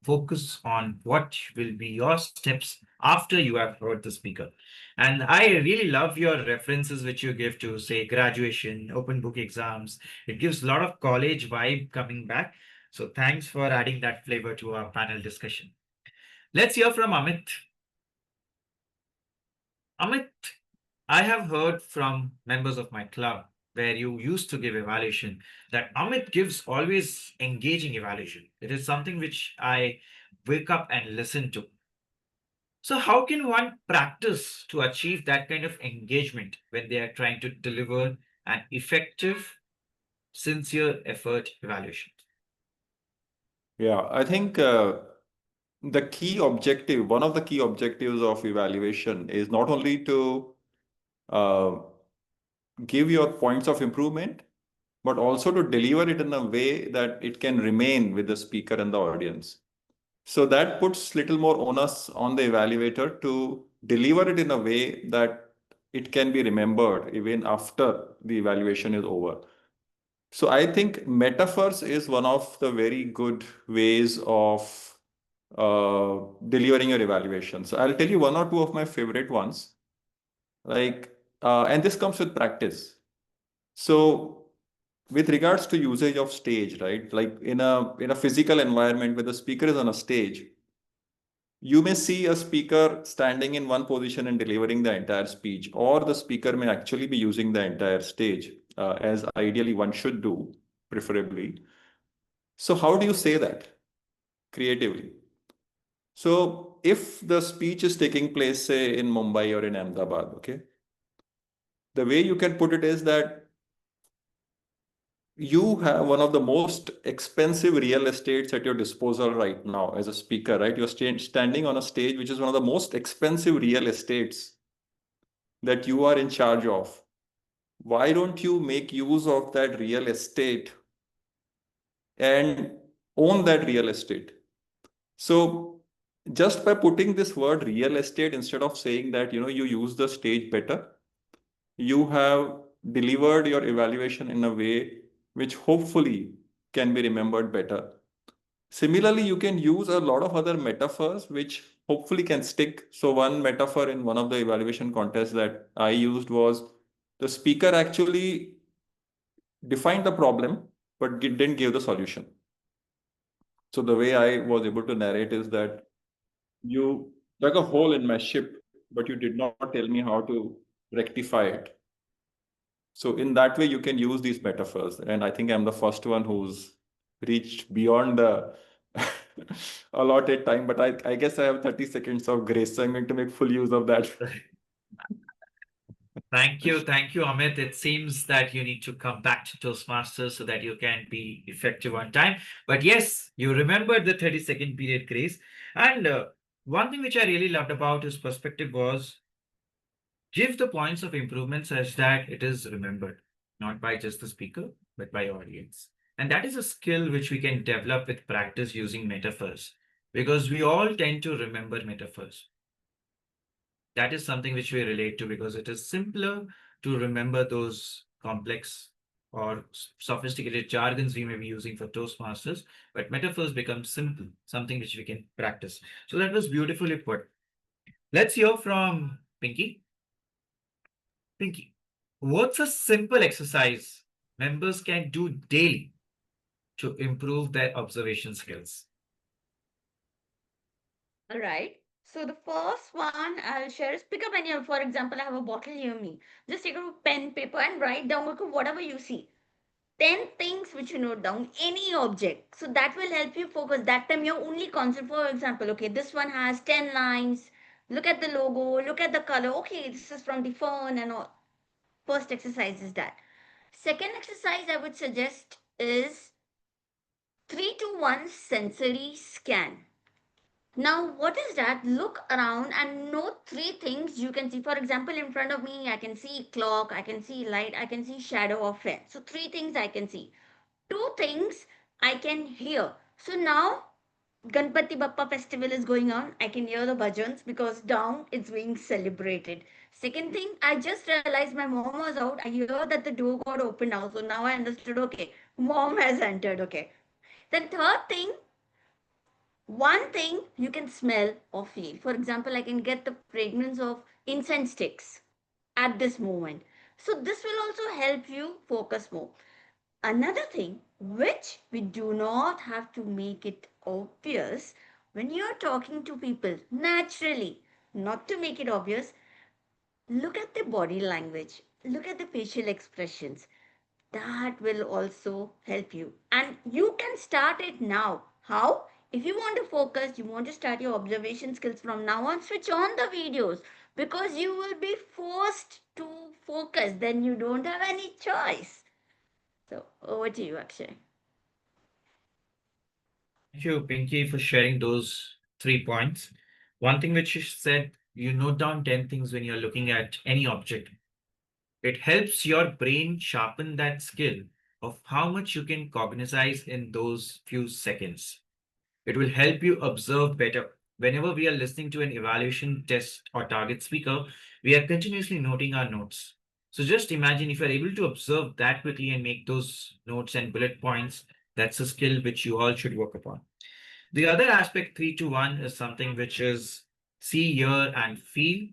Focus on what will be your steps after you have heard the speaker. And I really love your references which you give to, say, graduation, open book exams. It gives a lot of college vibe coming back. So thanks for adding that flavor to our panel discussion. Let's hear from Amit. Amit, I have heard from members of my club where you used to give evaluation that Amit gives always engaging evaluation. It is something which I wake up and listen to. So, how can one practice to achieve that kind of engagement when they are trying to deliver an effective, sincere effort evaluation? Yeah, I think the key objective, one of the key objectives of evaluation is not only to uh, give your points of improvement, but also to deliver it in a way that it can remain with the speaker and the audience. So that puts little more onus on the evaluator to deliver it in a way that it can be remembered even after the evaluation is over. So I think metaphors is one of the very good ways of delivering your evaluation. So I'll tell you one or two of my favorite ones. Like, and this comes with practice. So with regards to usage of stage, right? Like in a physical environment where the speaker is on a stage, you may see a speaker standing in one position and delivering the entire speech, or the speaker may actually be using the entire stage, as ideally one should do, preferably. So how do you say that creatively? So if the speech is taking place, say, in Mumbai or in Ahmedabad, okay, the way you can put it is that you have one of the most expensive real estates at your disposal right now as a speaker, right? You're standing on a stage which is one of the most expensive real estates that you are in charge of. Why don't you make use of that real estate and own that real estate? So just by putting this word real estate instead of saying that, you use the stage better, you have delivered your evaluation in a way which hopefully can be remembered better. Similarly, you can use a lot of other metaphors which hopefully can stick. So one metaphor in one of the evaluation contests that I used was the speaker actually defined the problem, but didn't give the solution. So the way I was able to narrate is that you dug a hole in my ship, but you did not tell me how to rectify it. So in that way, you can use these metaphors. And I think I'm the first one who's reached beyond the allotted time, but I guess I have 30 seconds of grace, so I'm going to make full use of that. Thank you, Amit. It seems that you need to come back to Toastmasters so that you can be effective on time. But yes, you remembered the 30-second period, Grace. And one thing which I really loved about his perspective was give the points of improvement such that it is remembered, not by just the speaker, but by audience. And that is a skill which we can develop with practice using metaphors, because we all tend to remember metaphors. That is something which we relate to because it is simpler to remember those complex or sophisticated jargons we may be using for Toastmasters, but metaphors become simple, something which we can practice. So that was beautifully put. Let's hear from Pinky. Pinky, what's a simple exercise members can do daily to improve their observation skills? All right. So the first one I'll share is pick up any, for example, I have a bottle near me. Just take a pen, paper, and write down okay, whatever you see. 10 things which you note down, any object. So that will help you focus. That time you're only concentrate. For example, okay, this one has 10 lines. Look at the logo, look at the color. Okay, this is from the phone and all. First exercise is that. Second exercise I would suggest is 3 to 1 sensory scan. Now, what is that? Look around and note three things you can see. For example, in front of me, I can see clock, I can see light, I can see shadow or flare. So, three things I can see. Two things I can hear. So, now Ganpati Bappa festival is going on. I can hear the bhajans because down it's being celebrated. Second thing, I just realized my mom was out. I hear that the door got opened now. So, now I understood okay, mom has entered. Okay. Then, third thing, one thing you can smell or feel. For example, I can get the fragrance of incense sticks at this moment. So, this will also help you focus more. Another thing which we do not have to make it obvious when you're talking to people naturally, not to make it obvious, look at the body language, look at the facial expressions, that will also help you. And you can start it now. How? If you want to focus, you want to start your observation skills from now on, switch on the videos because you will be forced to focus. Then you don't have any choice. So, over to you, Akshay. Thank you, Pinky, for sharing those 3 points. One thing which you said, you note down 10 things when you're looking at any object. It helps your brain sharpen that skill of how much you can cognize in those few seconds. It will help you observe better. Whenever we are listening to an evaluation test or target speaker, we are continuously noting our notes. So just imagine if you're able to observe that quickly and make those notes and bullet points, that's a skill which you all should work upon. The other aspect, 3 to 1, is something which is see, hear, and feel.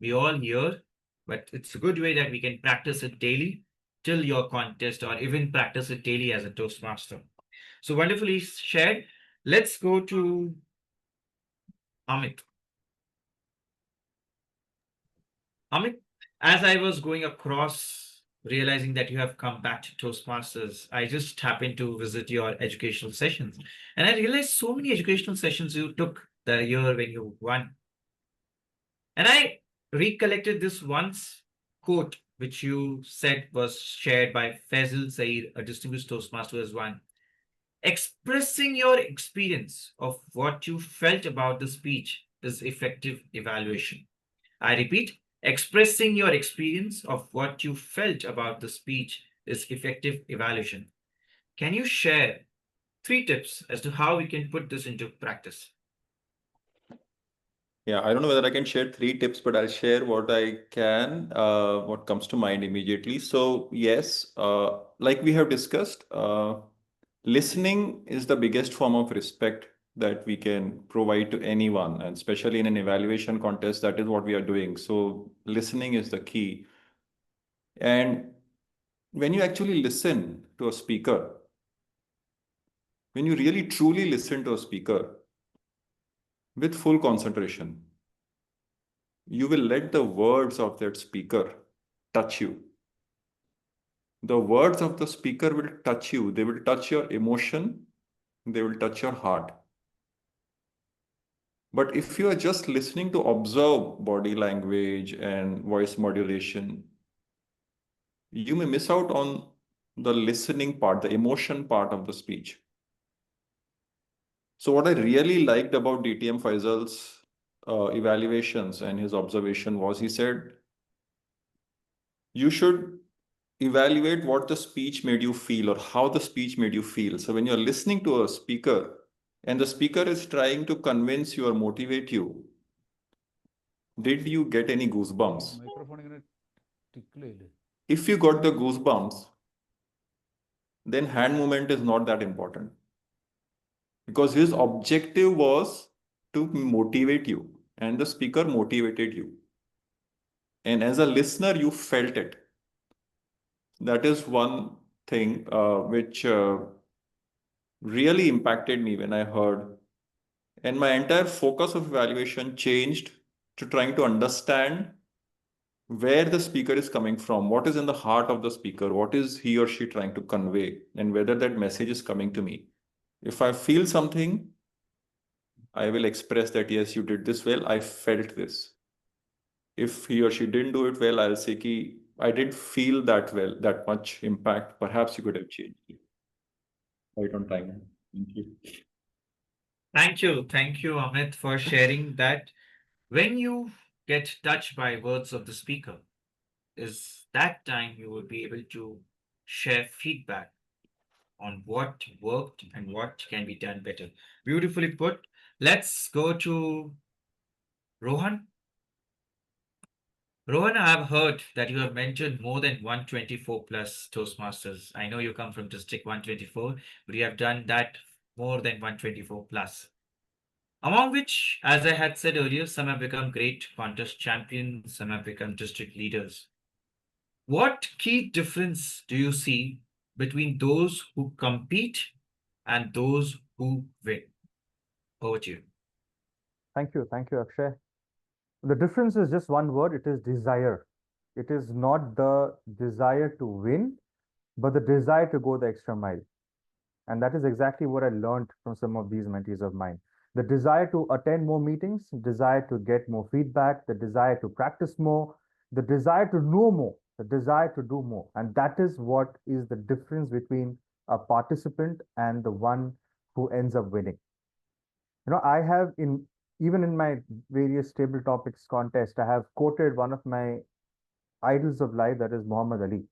We all hear, but it's a good way that we can practice it daily till your contest or even practice it daily as a Toastmaster. So wonderfully shared. Let's go to Amit. Amit, as I was going across, realizing that you have come back to Toastmasters, I just happened to visit your educational sessions. And I realized so many educational sessions you took the year when you won. And I recollected this once quote which you said was shared by Faisal Saeed, a distinguished Toastmaster as one. Expressing your experience of what you felt about the speech is effective evaluation. I repeat, expressing your experience of what you felt about the speech is effective evaluation. Can you share 3 tips as to how we can put this into practice? Yeah, I don't know whether I can share 3 tips, but I'll share what I can, what comes to mind immediately. So, yes, like we have discussed, listening is the biggest form of respect that we can provide to anyone, and especially in an evaluation contest, that is what we are doing. So, listening is the key. And when you actually listen to a speaker, when you really truly listen to a speaker with full concentration, you will let the words of that speaker touch you. The words of the speaker will touch you. They will touch your emotion. They will touch your heart. But if you are just listening to observe body language and voice modulation, you may miss out on the listening part, the emotion part of the speech. So what I really liked about DTM Faisal's evaluations and his observation was he said, you should evaluate what the speech made you feel or how the speech made you feel. So when you're listening to a speaker and the speaker is trying to convince you or motivate you, did you get any goosebumps? If you got the goosebumps, then hand movement is not that important because his objective was to motivate you and the speaker motivated you. And as a listener, you felt it. That is one thing which really impacted me when I heard. And my entire focus of evaluation changed to trying to understand where the speaker is coming from, what is in the heart of the speaker, what is he or she trying to convey, and whether that message is coming to me. If I feel something, I will express that, yes, you did this well, I felt this. If he or she didn't do it well, I'll say, ki, I didn't feel that well, that much impact. Perhaps you could have changed it. Right on time. Thank you. Thank you, Amit, for sharing that. When you get touched by words of the speaker, is that time you will be able to share feedback on what worked and what can be done better. Beautifully put. Let's go to Rohan. Rohan, I have heard that you have mentored more than 124 plus Toastmasters. I know you come from District 124, but you have done that more than 124 plus. Among which, as I had said earlier, some have become great contest champions, some have become district leaders. What key difference do you see between those who compete and those who win? Over to you. Thank you. Thank you, Akshay. The difference is just one word, it is desire. It is not the desire to win, but the desire to go the extra mile. And that is exactly what I learned from some of these mentees of mine. The desire to attend more meetings, desire to get more feedback, the desire to practice more, the desire to know more, the desire to do more. And that is what is the difference between a participant and the one who ends up winning. I have even in my various table topics contest, I have quoted one of my idols of life, that is Muhammad Ali.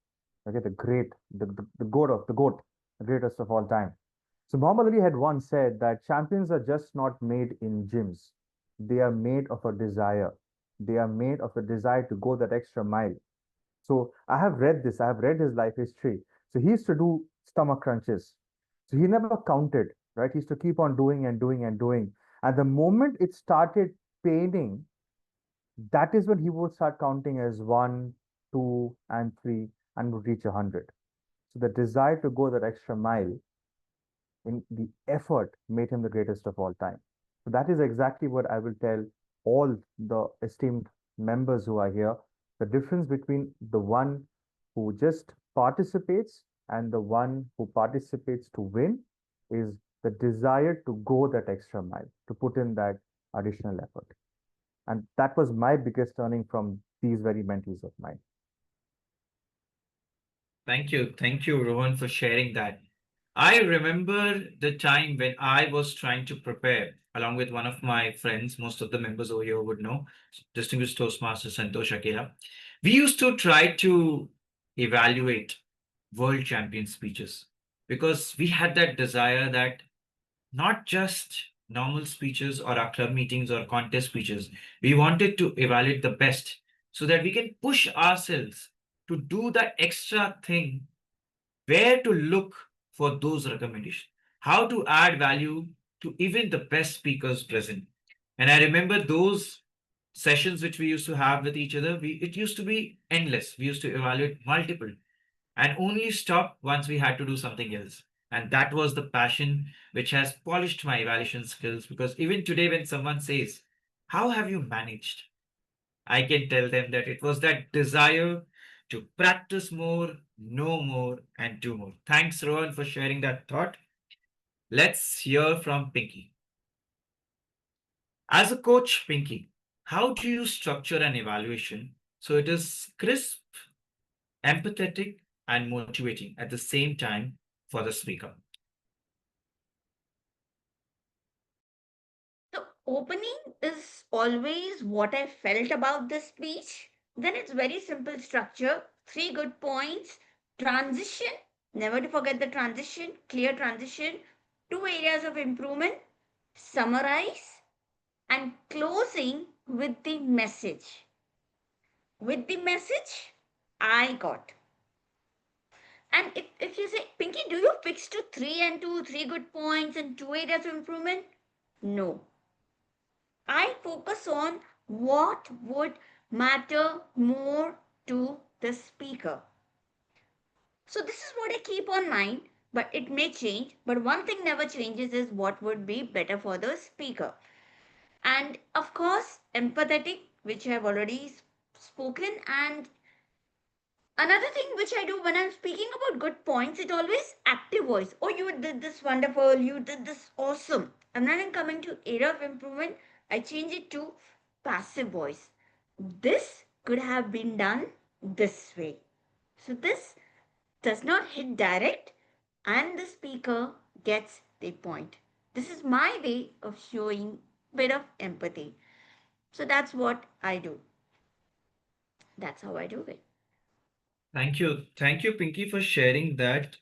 Okay, the great, the goat of the goat, the greatest of all time. So Muhammad Ali had once said that champions are just not made in gyms. They are made of a desire. They are made of a desire to go that extra mile. So I have read this, I have read his life history. So he used to do stomach crunches. So he never counted, right? He used to keep on doing and doing and doing. And the moment it started paining, that is when he would start counting as one, two, and three, and would reach 100. So the desire to go that extra mile in the effort made him the greatest of all time. So that is exactly what I will tell all the esteemed members who are here. The difference between the one who just participates and the one who participates to win is the desire to go that extra mile, to put in that additional effort. And that was my biggest learning from these very mentees of mine. Thank you, Rohan, for sharing that. I remember the time when I was trying to prepare, along with one of my friends, most of the members over here would know, distinguished Toastmaster Santosh Akela. We used to try to evaluate world champion speeches because we had that desire that not just normal speeches or our club meetings or contest speeches, we wanted to evaluate the best so that we can push ourselves to do the extra thing, where to look for those recommendations, how to add value to even the best speakers present. And I remember those sessions which we used to have with each other, it used to be endless. We used to evaluate multiple and only stop once we had to do something else. And that was the passion which has polished my evaluation skills, because even today, when someone says, how have you managed? I can tell them that it was that desire to practice more, know more, and do more. Thanks, Rohan, for sharing that thought. Let's hear from Pinky. As a coach, Pinky, how do you structure an evaluation so it is crisp, empathetic, and motivating at the same time for the speaker? So, opening is always what I felt about this speech. Then it's very simple structure, three good points, transition, never to forget the transition, clear transition, two areas of improvement, summarize, and closing with the message. With the message I got. And if you say, Pinky, do you fix to three and two, three good points and two areas of improvement? No. I focus on what would matter more to the speaker. So this is what I keep on mind, but it may change. But one thing never changes is what would be better for the speaker. And of course, empathetic, which I have already spoken, and another thing which I do when I'm speaking about good points, it always active voice. Oh, you did this wonderful, you did this awesome. And then I'm coming to area of improvement, I change it to passive voice. This could have been done this way. So this does not hit direct and the speaker gets the point. This is my way of showing bit of empathy. So that's what I do. That's how I do it. Thank you. Thank you, Pinky, for sharing that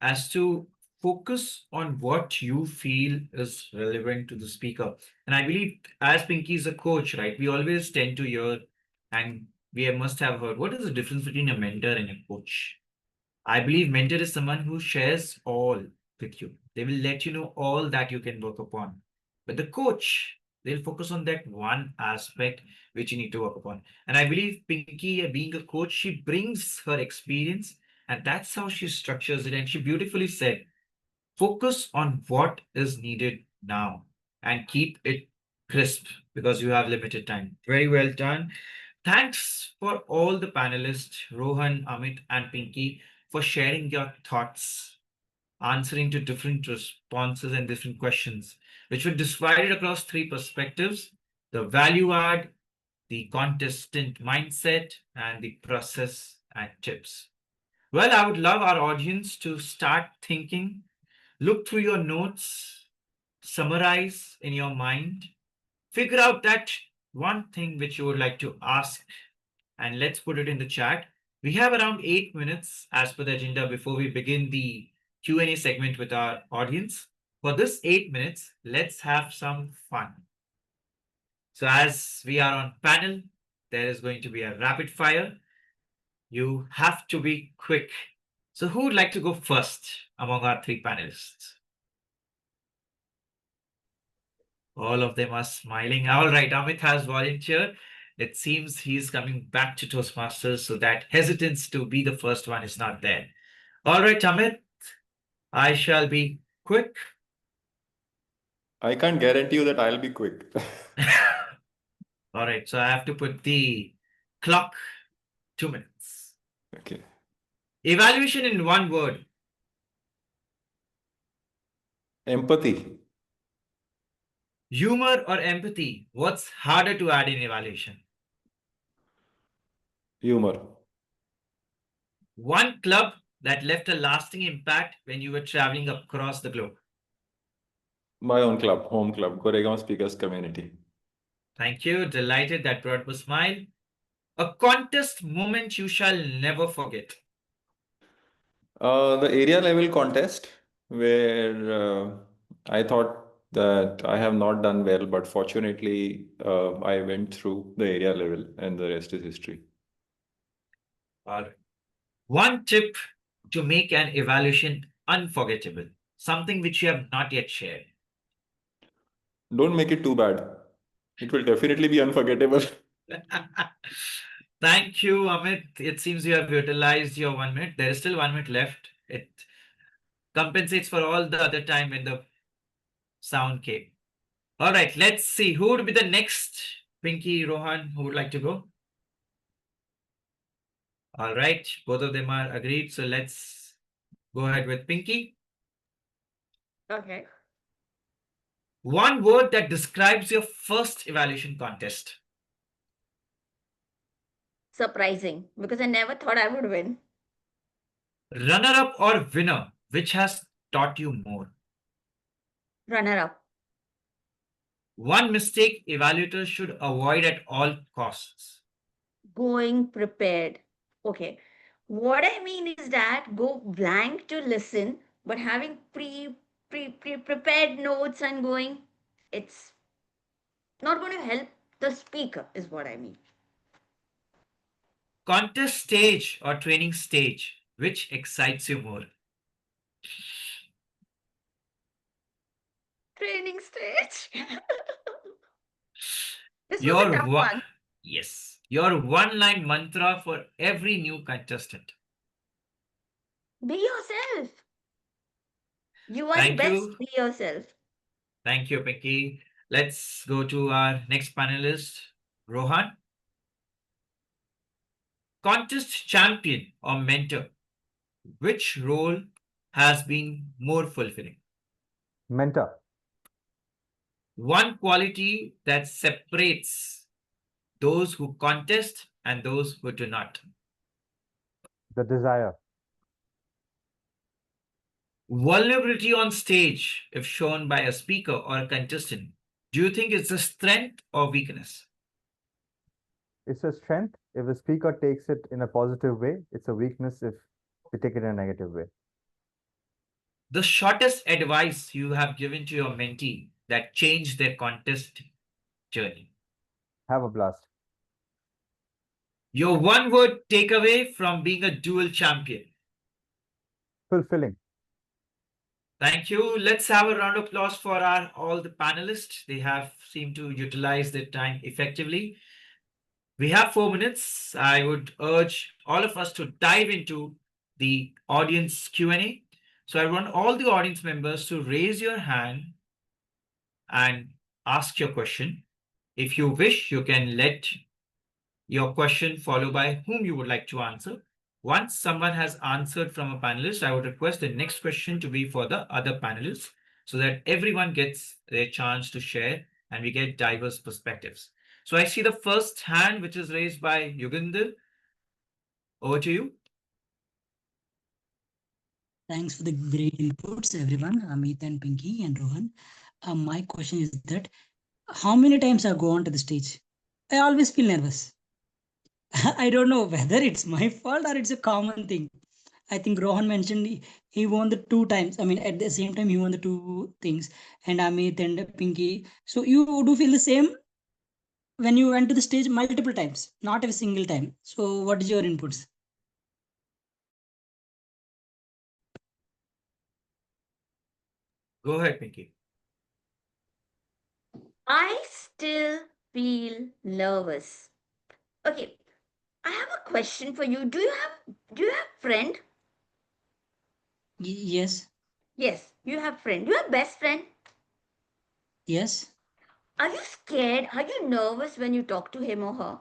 as to focus on what you feel is relevant to the speaker. And I believe, as Pinky is a coach, right, we always tend to hear, and we must have heard, what is the difference between a mentor and a coach? I believe mentor is someone who shares all with you. They will let you know all that you can work upon. But the coach, they'll focus on that one aspect which you need to work upon. And I believe Pinky, being a coach, she brings her experience, and that's how she structures it. And she beautifully said, focus on what is needed now and keep it crisp because you have limited time. Very well done. Thanks for all the panelists, Rohan, Amit, and Pinky, for sharing your thoughts, answering to different responses and different questions, which were divided across three perspectives: the value add, the contestant mindset, and the process and tips. Well, I would love our audience to start thinking, look through your notes, summarize in your mind, figure out that one thing which you would like to ask, and let's put it in the chat. We have around 8 minutes as per the agenda before we begin the Q&A segment with our audience. For this 8 minutes, let's have some fun. So as we are on panel, there is going to be a rapid fire. You have to be quick. So who would like to go first among our three panelists? All of them are smiling. All right, Amit has volunteered. It seems he's coming back to Toastmasters, so that hesitance to be the first one is not there. All right, Amit, I shall be quick. I can't guarantee you that I'll be quick. All right, so I have to put the clock 2 minutes. Okay. Evaluation in one word. Empathy. Humor or empathy? What's harder to add in evaluation? Humor. One club that left a lasting impact when you were traveling across the globe. My own club, home club, Goregaon Speakers Community. Thank you. Delighted that brought a smile. A contest moment you shall never forget. The area level contest where I thought that I have not done well, but fortunately, I went through the area level, and the rest is history. All right. One tip to make an evaluation unforgettable, something which you have not yet shared. Don't make it too bad. It will definitely be unforgettable. Thank you, Amit. It seems you have utilized your 1 minute. There is still 1 minute left. It compensates for all the other time when the sound came. All right, let's see who would be the next. Pinky, Rohan, who would like to go? All right, both of them are agreed. So let's go ahead with Pinky. Okay. One word that describes your first evaluation contest. Surprising, because I never thought I would win. Runner up or winner, which has taught you more? Runner up. One mistake evaluators should avoid at all costs. Going prepared. Okay. What I mean is that go blank to listen, but having prepared notes and going, it's not going to help the speaker, is what I mean. Contest stage or training stage, which excites you more? Training stage. This was a Your tough one, one. yes, your one-line mantra for every new contestant. Be yourself. You are the Thank best. you. Be yourself. Thank you, Pinky. Let's go to our next panelist, Rohan. Contest champion or mentor, which role has been more fulfilling? Mentor, One quality that separates those who contest and those who do not. the desire, Vulnerability on stage, if shown by a speaker or a contestant, do you think it's a strength or weakness? it's a strength if the speaker takes it in a positive way. It's a weakness if they take it in a negative way. The shortest advice you have given to your mentee that changed their contest journey. Have a blast. Your one word takeaway from being a dual champion. Fulfilling. Thank you. Let's have a round of applause for our all the panelists. They have seemed to utilize their time effectively. We have 4 minutes. I would urge all of us to dive into the audience Q&A. So I want all the audience members to raise your hand and ask your question. If you wish, you can let your question follow by whom you would like to answer. Once someone has answered from a panelist, I would request the next question to be for the other panelists so that everyone gets their chance to share and we get diverse perspectives. So I see the first hand, which is raised by Yugendil. Over to you. Thanks for the great inputs, everyone. Amit and Pinky and Rohan. My question is that how many times I go onto the stage? I always feel nervous. I don't know whether it's my fault or it's a common thing. I think Rohan mentioned he won the 2 times. I mean, at the same time, he won the two things, and Amit and Pinky. So you do feel the same when you went to the stage multiple times, not a single time. So what is your inputs? Go ahead, Pinky. I still feel nervous. Okay, I have a question for you. Do you have friend? Yes, Yes, you have friend. Do you have best friend? yes, Are you scared? Are you nervous when you talk to him or her?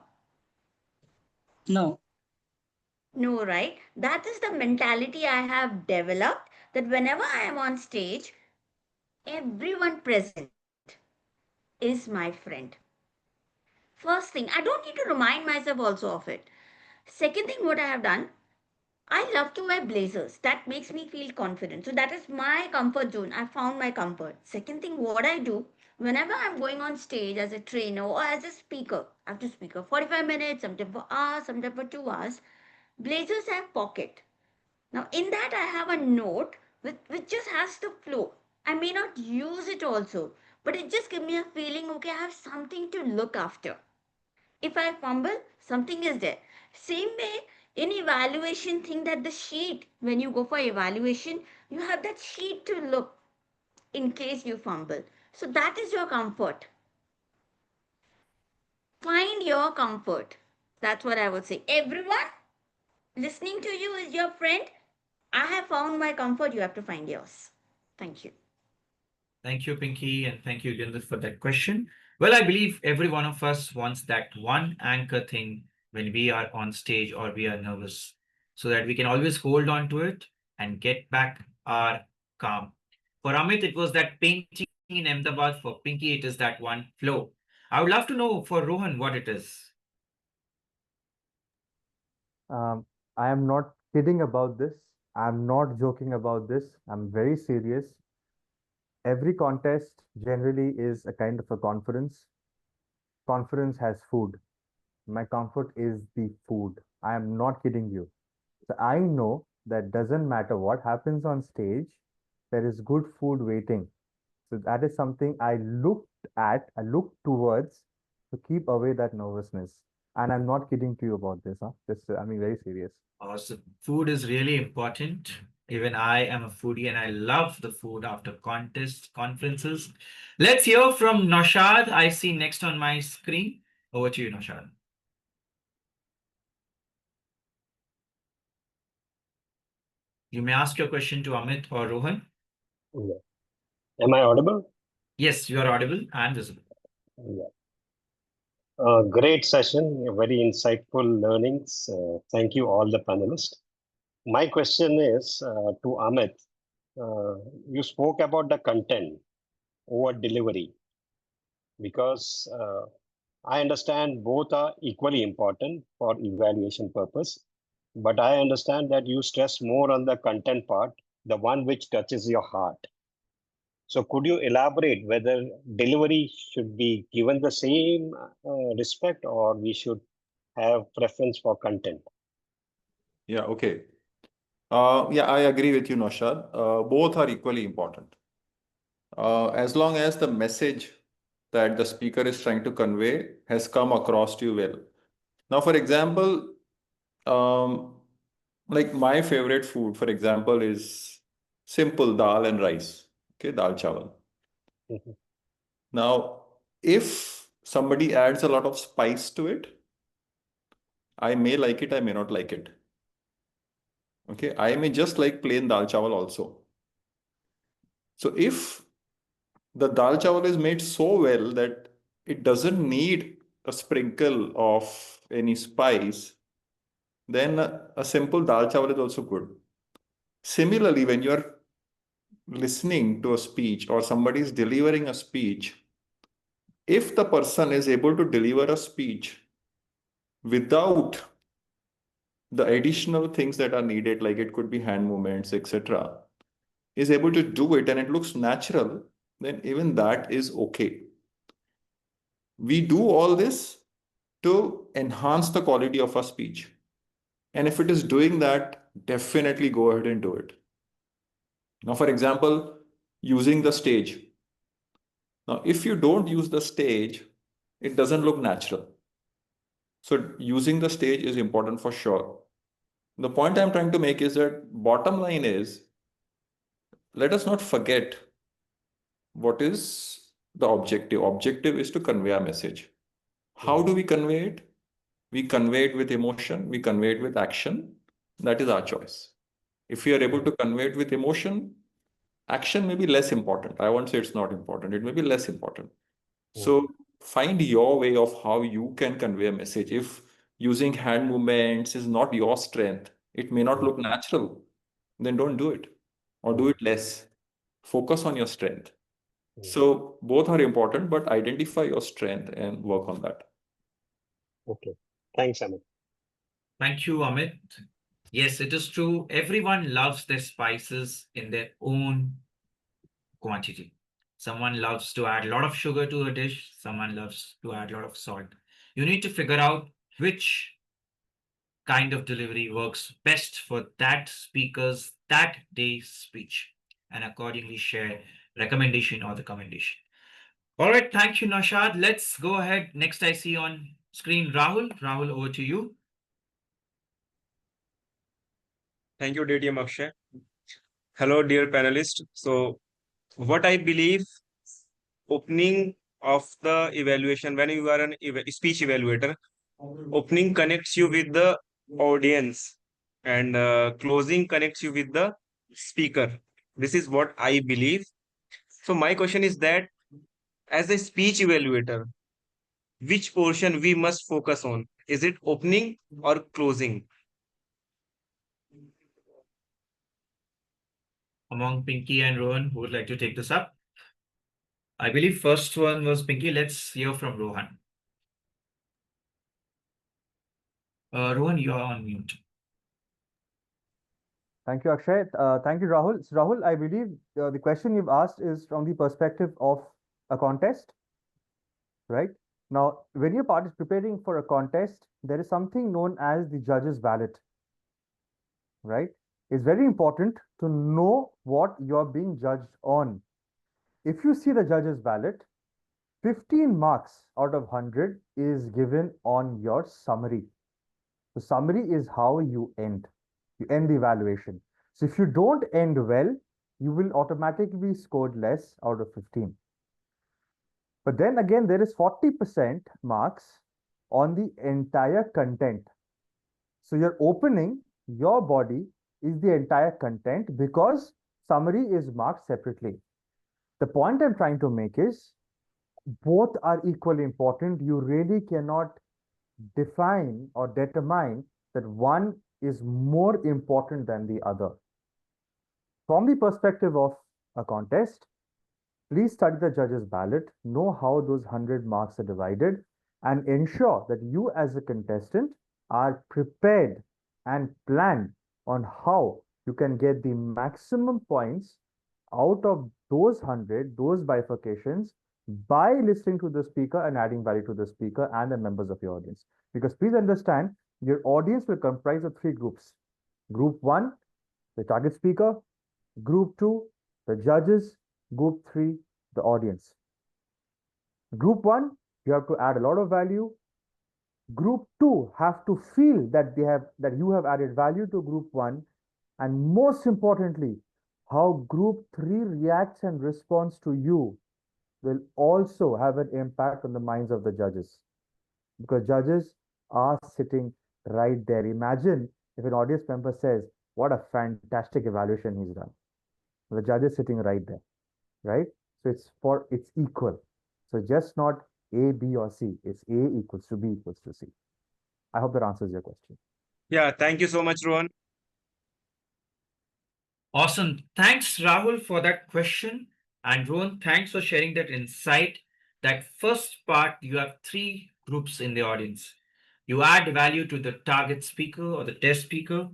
no, No, right? That is the mentality I have developed that whenever I am on stage, everyone present is my friend. First thing, I don't need to remind myself also of it. Second thing, what I have done, I love to wear blazers. That makes me feel confident. So that is my comfort zone. I found my comfort. Second thing, what I do whenever I'm going on stage as a trainer or as a speaker, I have to speak for 45 minutes, sometimes for hours, sometimes for 2 hours. Blazers have pocket. Now in that I have a note which just has the flow. I may not use it also, but it just gives me a feeling, okay, I have something to look after. If I fumble, something is there. Same way in evaluation, think that the sheet, when you go for evaluation, you have that sheet to look in case you fumble. So that is your comfort. Find your comfort. That's what I would say. Everyone listening to you is your friend. I have found my comfort. You have to find yours. Thank you. Thank you, Pinky, and thank you, Gilda, for that question. Well, I believe every one of us wants that one anchor thing when we are on stage or we are nervous, so that we can always hold on to it and get back our calm. For Amit, it was that painting in Ahmedabad. For Pinky, it is that one flow. I would love to know for Rohan what it is. I am not kidding about this. I'm not joking about this. I'm very serious. Every contest generally is a kind of a conference. Conference has food. My comfort is the food. I am not kidding you. So I know that doesn't matter what happens on stage, there is good food waiting. So that is something I look towards to keep away that nervousness. And I'm not kidding to you about this, huh? Just, I mean, very serious. So food is really important. Even I am a foodie and I love the food after contests, conferences. Let's hear from Naushad. I see next on my screen. Over to you, Naushad. You may ask your question to Amit or Rohan. Yeah. Am I audible? Yes, you are audible and visible. Yeah. Great session, very insightful learnings. Thank you, all the panelists. My question is to Amit. Uh, you spoke about the content over delivery because I understand both are equally important for evaluation purpose, but I understand that you stress more on the content part, the one which touches your heart. So could you elaborate whether delivery should be given the same respect or we should have preference for content? Yeah, okay. Yeah, I agree with you, Noshad. Both are equally important. As long as the message that the speaker is trying to convey has come across to you well. Now, for example, um, like my favorite food, for example, is simple dal and rice. Okay, dal chawal. Mhm. Now, if somebody adds a lot of spice to it, I may like it, I may not like it. Okay, I may just like plain dal chawal also. So if the dal chawal is made so well that it doesn't need a sprinkle of any spice, then a simple dal chawal is also good. Similarly, when you are listening to a speech or somebody is delivering a speech, if the person is able to deliver a speech without the additional things that are needed, like it could be hand movements, etc., is able to do it and it looks natural, then even that is okay. We do all this to enhance the quality of our speech. And if it is doing that, definitely go ahead and do it. Now, for example, using the stage. Now, if you don't use the stage, it doesn't look natural. So using the stage is important for sure. The point I'm trying to make is that bottom line is, let us not forget what is the objective. Objective is to convey a message. How do we convey it? We convey it with emotion, we convey it with action. That is our choice. If we are able to convey it with emotion, action may be less important. I won't say it's not important, it may be less important. So find your way of how you can convey a message. If using hand movements is not your strength, it may not look natural, then don't do it or do it less. Focus on your strength. So both are important, but identify your strength and work on that. Okay. Thanks, Amit. Thank you, Amit. Yes, it is true. Everyone loves their spices in their own quantity. Someone loves to add a lot of sugar to a dish, someone loves to add a lot of salt. You need to figure out which kind of delivery works best for that speaker's that day's speech and accordingly share recommendation or the commendation. All right, thank you, Nashad. Let's go ahead. Next, I see on screen Rahul. Rahul, over to you. Thank you, DTM Akshay. Hello, dear panelists. So, what I believe, opening of the evaluation, when you are an speech evaluator, opening connects you with the audience and closing connects you with the speaker. This is what I believe. So, my question is that as a speech evaluator, which portion we must focus on? Is it opening or closing? Among Pinky and Rohan, who would like to take this up? I believe first one was Pinky. Let's hear from Rohan. Rohan, you are on mute. Thank you, Akshay. Thank you, Rahul. So, Rahul, I believe the question you've asked is from the perspective of a contest, right? Now, when you're preparing for a contest, there is something known as the judge's ballot, right? It's very important to know what you're being judged on. If you see the judge's ballot, 15 marks out of 100 is given on your summary. The summary is how you end. You end the evaluation. So if you don't end well, you will automatically be scored less out of 15. But then again, there is 40% marks on the entire content. So you're opening your body is the entire content because summary is marked separately. The point I'm trying to make is both are equally important. You really cannot define or determine that one is more important than the other. From the perspective of a contest, please study the judge's ballot, know how those 100 marks are divided, and ensure that you as a contestant are prepared and planned on how you can get the maximum points out of those 100, those bifurcations, by listening to the speaker and adding value to the speaker and the members of your audience. Because please understand, your audience will comprise of three groups. Group one, the target speaker. Group two, the judges. Group three, the audience. Group one, you have to add a lot of value. Group two have to feel that you have added value to group one, and most importantly, how group three reacts and responds to you will also have an impact on the minds of the judges, because judges are sitting right there. Imagine if an audience member says, "What a fantastic evaluation he's done." The judge is sitting right there, right? So it's equal. So just not A, B, or C. It's A equals to B equals to C. I hope that answers your question. Yeah, thank you so much, Rohan. Awesome. Thanks, Rahul, for that question. And Rohan, thanks for sharing that insight. That first part, you have three groups in the audience. You add value to the target speaker or the test speaker.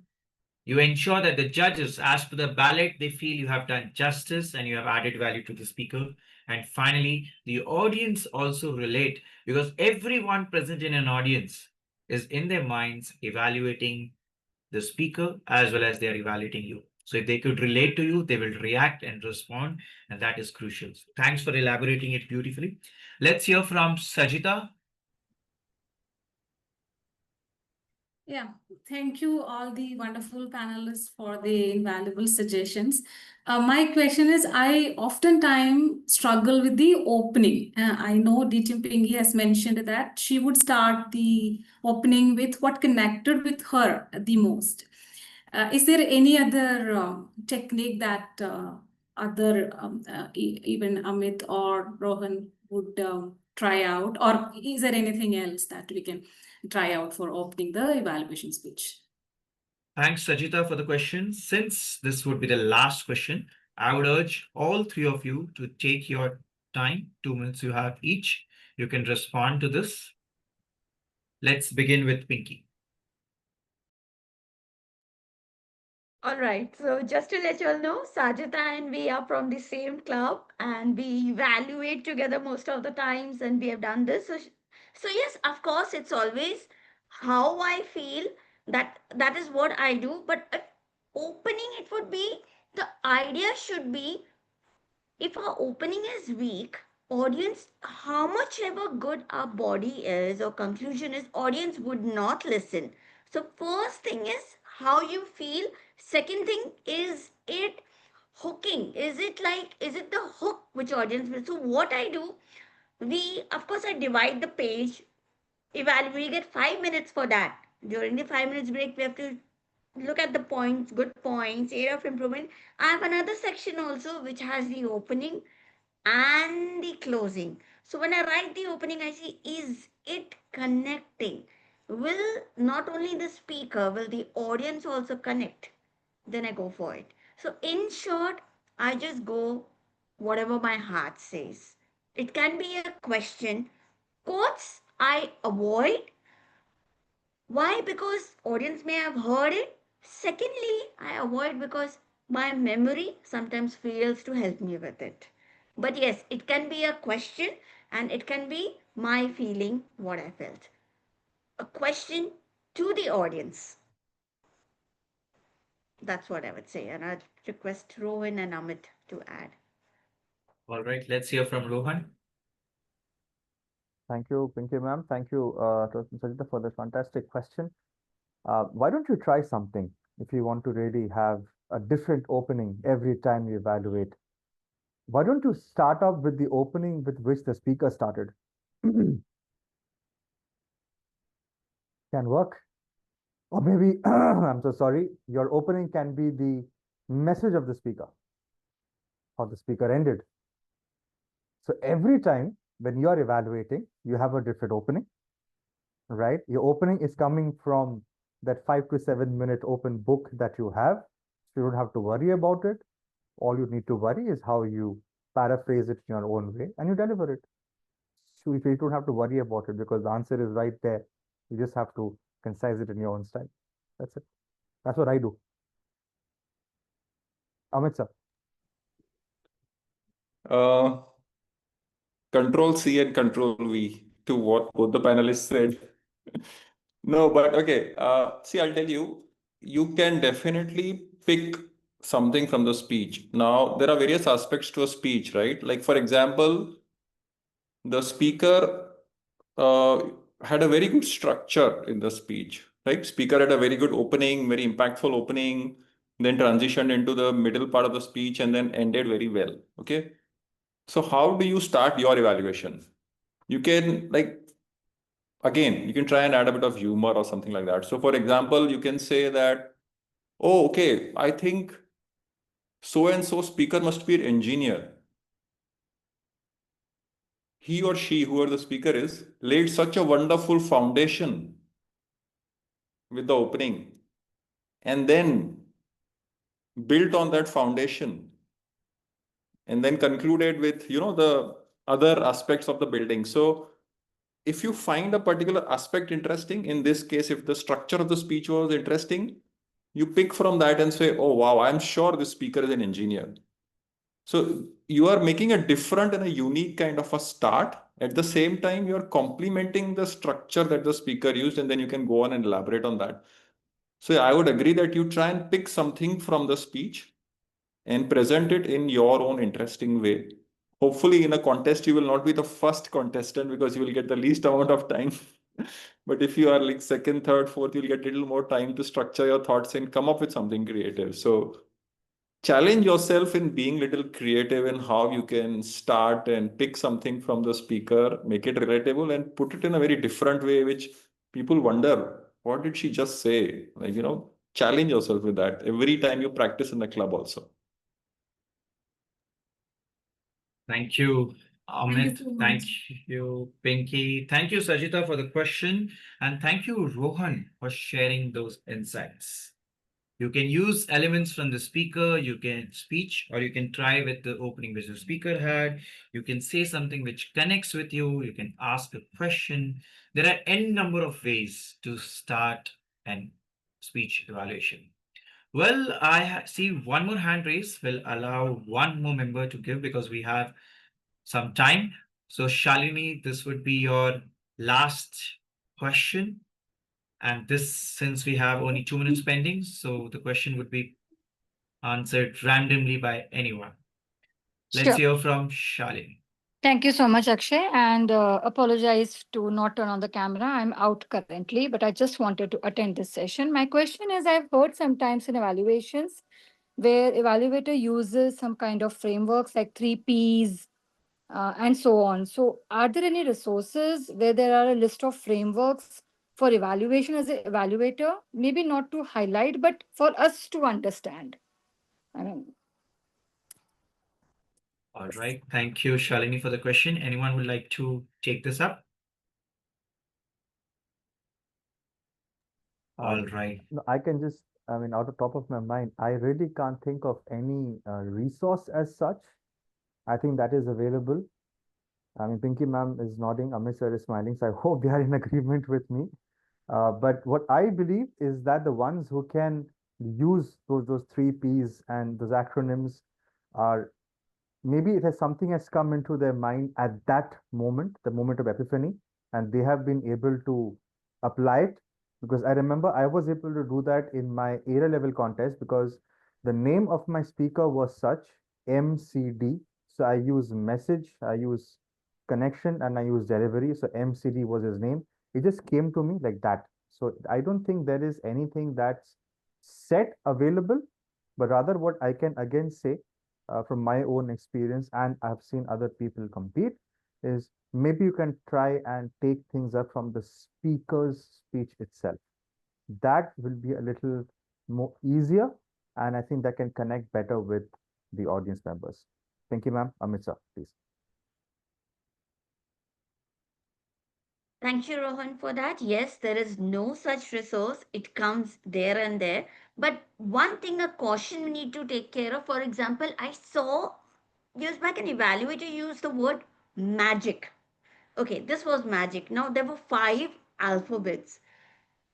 You ensure that the judges, as per the ballot, they feel you have done justice and you have added value to the speaker. And finally, the audience also relate, because everyone present in an audience is in their minds evaluating the speaker as well as they are evaluating you. So if they could relate to you, they will react and respond, and that is crucial. Thanks for elaborating it beautifully. Let's hear from Sajita. Yeah, thank you all the wonderful panelists for the invaluable suggestions. My question is, I oftentimes struggle with the opening. I know DT Pingy has mentioned that she would start the opening with what connected with her the most. Is there any other technique that even Amit or Rohan would try out, or is there anything else that we can try out for opening the evaluation speech? Thanks, Sajita, for the question. Since this would be the last question, I would urge all three of you to take your time, 2 minutes you have each. You can respond to this. Let's begin with Pinky. All right. So just to let you all know, Sajita and we are from the same club and we evaluate together most of the times and we have done this. So yes, of course, it's always how I feel that is what I do. But opening it would be the idea should be if our opening is weak, audience, how much ever good our body is or conclusion is, audience would not listen. So first thing is how you feel. Second thing is it hooking. Is it the hook which audience will? So what I do, we of course I divide the page. Evaluate. We get 5 minutes for that. During the 5 minutes break, we have to look at the points, good points, area of improvement. I have another section also which has the opening and the closing. So when I write the opening, I see is it connecting? Will not only the speaker, will the audience also connect? Then I go for it. So in short, I just go whatever my heart says. It can be a question. Quotes I avoid. Why? Because audience may have heard it. Secondly, I avoid because my memory sometimes fails to help me with it. But yes, it can be a question and it can be my feeling, what I felt. A question to the audience. That's what I would say. And I'd request Rohan and Amit to add. All right, let's hear from Rohan. Thank you, Pinky ma'am. Thank you, Sajita, for this fantastic question. Why don't you try something if you want to really have a different opening every time you evaluate? Why don't you start off with the opening with which the speaker started? Can work. Or maybe, I'm so sorry, your opening can be the message of the speaker, how the speaker ended. So every time when you are evaluating, you have a different opening, right? Your opening is coming from that 5 to 7 minute open book that you have. So you don't have to worry about it. All you need to worry is how you paraphrase it in your own way and you deliver it. So if you don't have to worry about it because the answer is right there, you just have to concise it in your own style. That's it. That's what I do. Amit sir. Uh, Control C and Control V to what both the panelists said. No, but okay. See, I'll tell you, you can definitely pick something from the speech. Now, there are various aspects to a speech, right? Like, for example, the speaker uh, had a very good structure in the speech, right? Speaker had a very good opening, very impactful opening, then transitioned into the middle part of the speech and then ended very well. Okay. So, how do you start your evaluation? You can, like, again, you can try and add a bit of humor or something like that. So, for example, you can say that, oh, okay, I think so and so speaker must be an engineer. He or she, whoever the speaker is, laid such a wonderful foundation with the opening and then built on that foundation and then concluded with, the other aspects of the building. So, if you find a particular aspect interesting, in this case, if the structure of the speech was interesting, you pick from that and say, oh, wow, I'm sure this speaker is an engineer. So you are making a different and a unique kind of a start. At the same time, you're complementing the structure that the speaker used, and then you can go on and elaborate on that. So I would agree that you try and pick something from the speech and present it in your own interesting way. Hopefully, in a contest, you will not be the first contestant because you will get the least amount of time. But if you are like second, third, fourth, you'll get a little more time to structure your thoughts and come up with something creative. So challenge yourself in being little creative in how you can start and pick something from the speaker, make it relatable and put it in a very different way, which people wonder, what did she just say? Like, challenge yourself with that every time you practice in the club also. Thank you, Thank you Amit. so Thank much. you, Pinky. Thank you, Sajita, for the question. And thank you, Rohan, for sharing those insights. You can use elements from the speaker, you can speech, or you can try with the opening which the speaker had. You can say something which connects with you. You can ask a question. There are n number of ways to start an speech evaluation. Well, see one more hand raise. Will allow one more member to give because we have some time. So, Shalini, this would be your last question. And this, since we have only 2 minutes pending, so the question would be answered randomly by anyone. Let's Sure. hear from Shalini. Thank you so much, Akshay, and apologize to not turn on the camera. I'm out currently, but I just wanted to attend this session. My question is, I've heard sometimes in evaluations where evaluator uses some kind of frameworks like 3 Ps and so on. So are there any resources where there are a list of frameworks for evaluation as an evaluator? Maybe not to highlight, but for us to understand. I mean, All right. Thank you, Shalini, for the question. Anyone would like to take this up? All right. No, I can just, I mean, out of top of my mind, I really can't think of any resource as such. I think that is available. I mean, Pinky ma'am is nodding, Amit sir is smiling, so I hope they are in agreement with me. But what I believe is that the ones who can use those 3 Ps and those acronyms are, maybe it has something has come into their mind at that moment, the moment of epiphany, and they have been able to apply it. Because I remember I was able to do that in my area level contest because the name of my speaker was such MCD. So I use message, I use connection, and I use delivery. So MCD was his name. It just came to me like that. So I don't think there is anything that's set available, but rather what I can again say from my own experience, and I've seen other people compete, is maybe you can try and take things up from the speaker's speech itself. That will be a little more easier, and I think that can connect better with the audience members. Thank you, ma'am. Amit sir, please. Thank you, Rohan, for that. Yes, there is no such resource. It comes there and there. But one thing, a caution we need to take care of. For example, I saw years back an evaluator use the word magic. Okay, this was magic. Now there were 5 alphabets.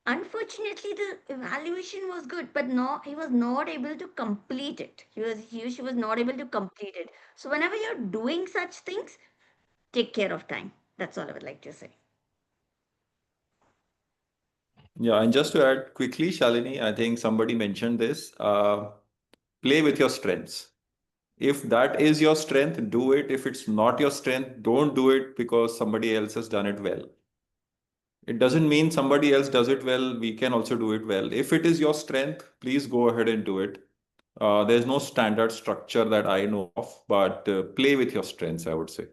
Unfortunately, the evaluation was good, but no, he was not able to complete it. She was not able to complete it. So whenever you're doing such things, take care of time. That's all I would like to say. Yeah, and just to add quickly, Shalini, I think somebody mentioned this. Play with your strengths. If that is your strength, do it. If it's not your strength, don't do it because somebody else has done it well. It doesn't mean somebody else does it well, we can also do it well. If it is your strength, please go ahead and do it. There's no standard structure that I know of, but play with your strengths, I would say.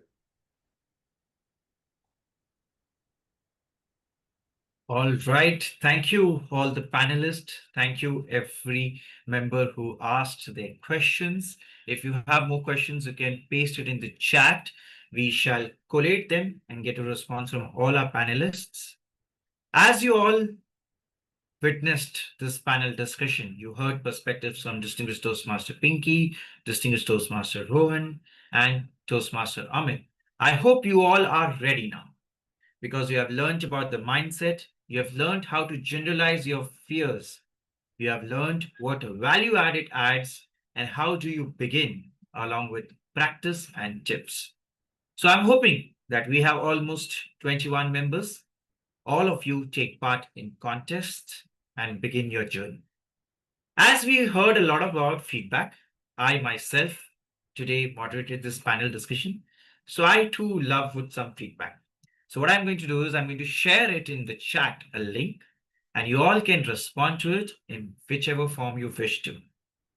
All right. Thank you, all the panelists. Thank you, every member who asked their questions. If you have more questions, you can paste it in the chat. We shall collate them and get a response from all our panelists. As you all witnessed this panel discussion, you heard perspectives from Distinguished Toastmaster Pinky, Distinguished Toastmaster Rohan, and Toastmaster Amit. I hope you all are ready now because you have learned about the mindset, you have learned how to generalize your fears, you have learned what value add it adds, and how do you begin along with practice and tips. So I'm hoping that we have almost 21 members. All of you take part in contests and begin your journey. As we heard a lot about feedback, I myself today moderated this panel discussion. So I too love with some feedback. So what I'm going to do is I'm going to share it in the chat, a link, and you all can respond to it in whichever form you wish to.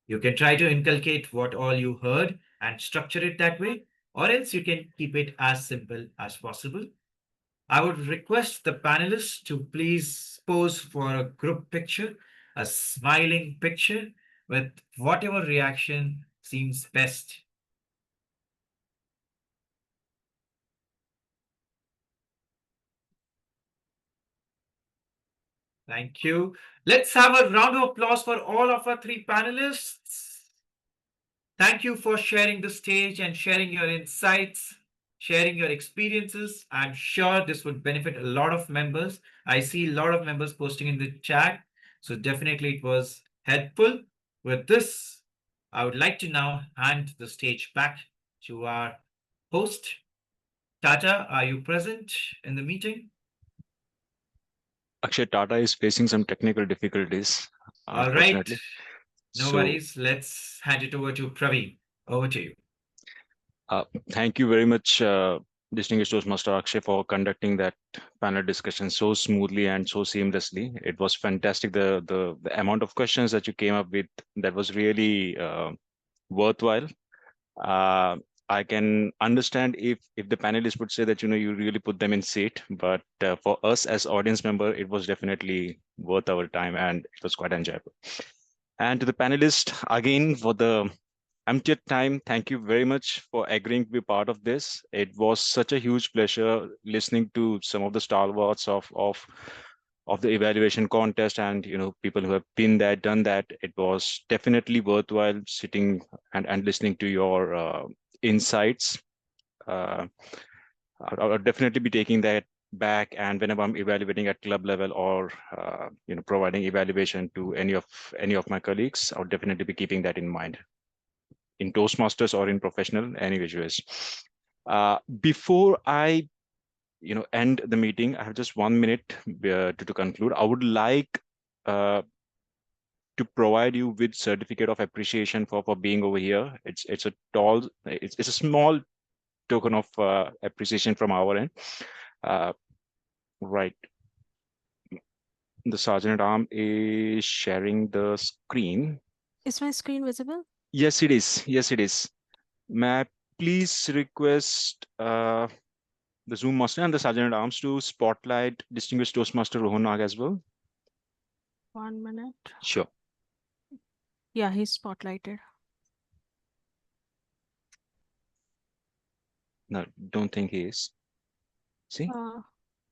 You can try to inculcate what all you heard and structure it that way, or else you can keep it as simple as possible. I would request the panelists to please pose for a group picture, a smiling picture with whatever reaction seems best. Thank you. Let's have a round of applause for all of our 3 panelists. Thank you for sharing the stage and sharing your insights, sharing your experiences. I'm sure this would benefit a lot of members. I see a lot of members posting in the chat. So definitely it was helpful. With this, I would like to now hand the stage back to our host. Tata, are you present in the meeting? Akshay, Tata is facing some technical difficulties, All right. unfortunately. No So, worries. Let's hand it over to Praveen. Over to you. thank you very much, distinguished Toastmaster Akshay, for conducting that panel discussion so smoothly and so seamlessly. It was fantastic. The amount of questions that you came up with, that was really worthwhile. Uh, I can understand if the panelists would say that you really put them in seat, but for us as audience member, it was definitely worth our time and it was quite enjoyable. And to the panelists again for the emptied time, thank you very much for agreeing to be part of this. It was such a huge pleasure listening to some of the stalwarts of the evaluation contest, and people who have been there, done that. It was definitely worthwhile sitting and listening to your insights. I'll definitely be taking that back, and whenever I'm evaluating at club level or providing evaluation to any of my colleagues, I'll definitely be keeping that in mind in Toastmasters or in professional, any which ways. Before I end the meeting, I have just 1 minute to conclude. I would like to provide you with certificate of appreciation for being over here. It's a small token of appreciation from our end. Right. The Sergeant at Arm is sharing the screen. Is my screen visible? Yes, it is. Yes, it is. May I please request the Zoom Master and the Sergeant at Arms to spotlight Distinguished Toastmaster Rohan Nag as well? 1 minute. Sure. Yeah, he's spotlighted. No, don't think he is. See?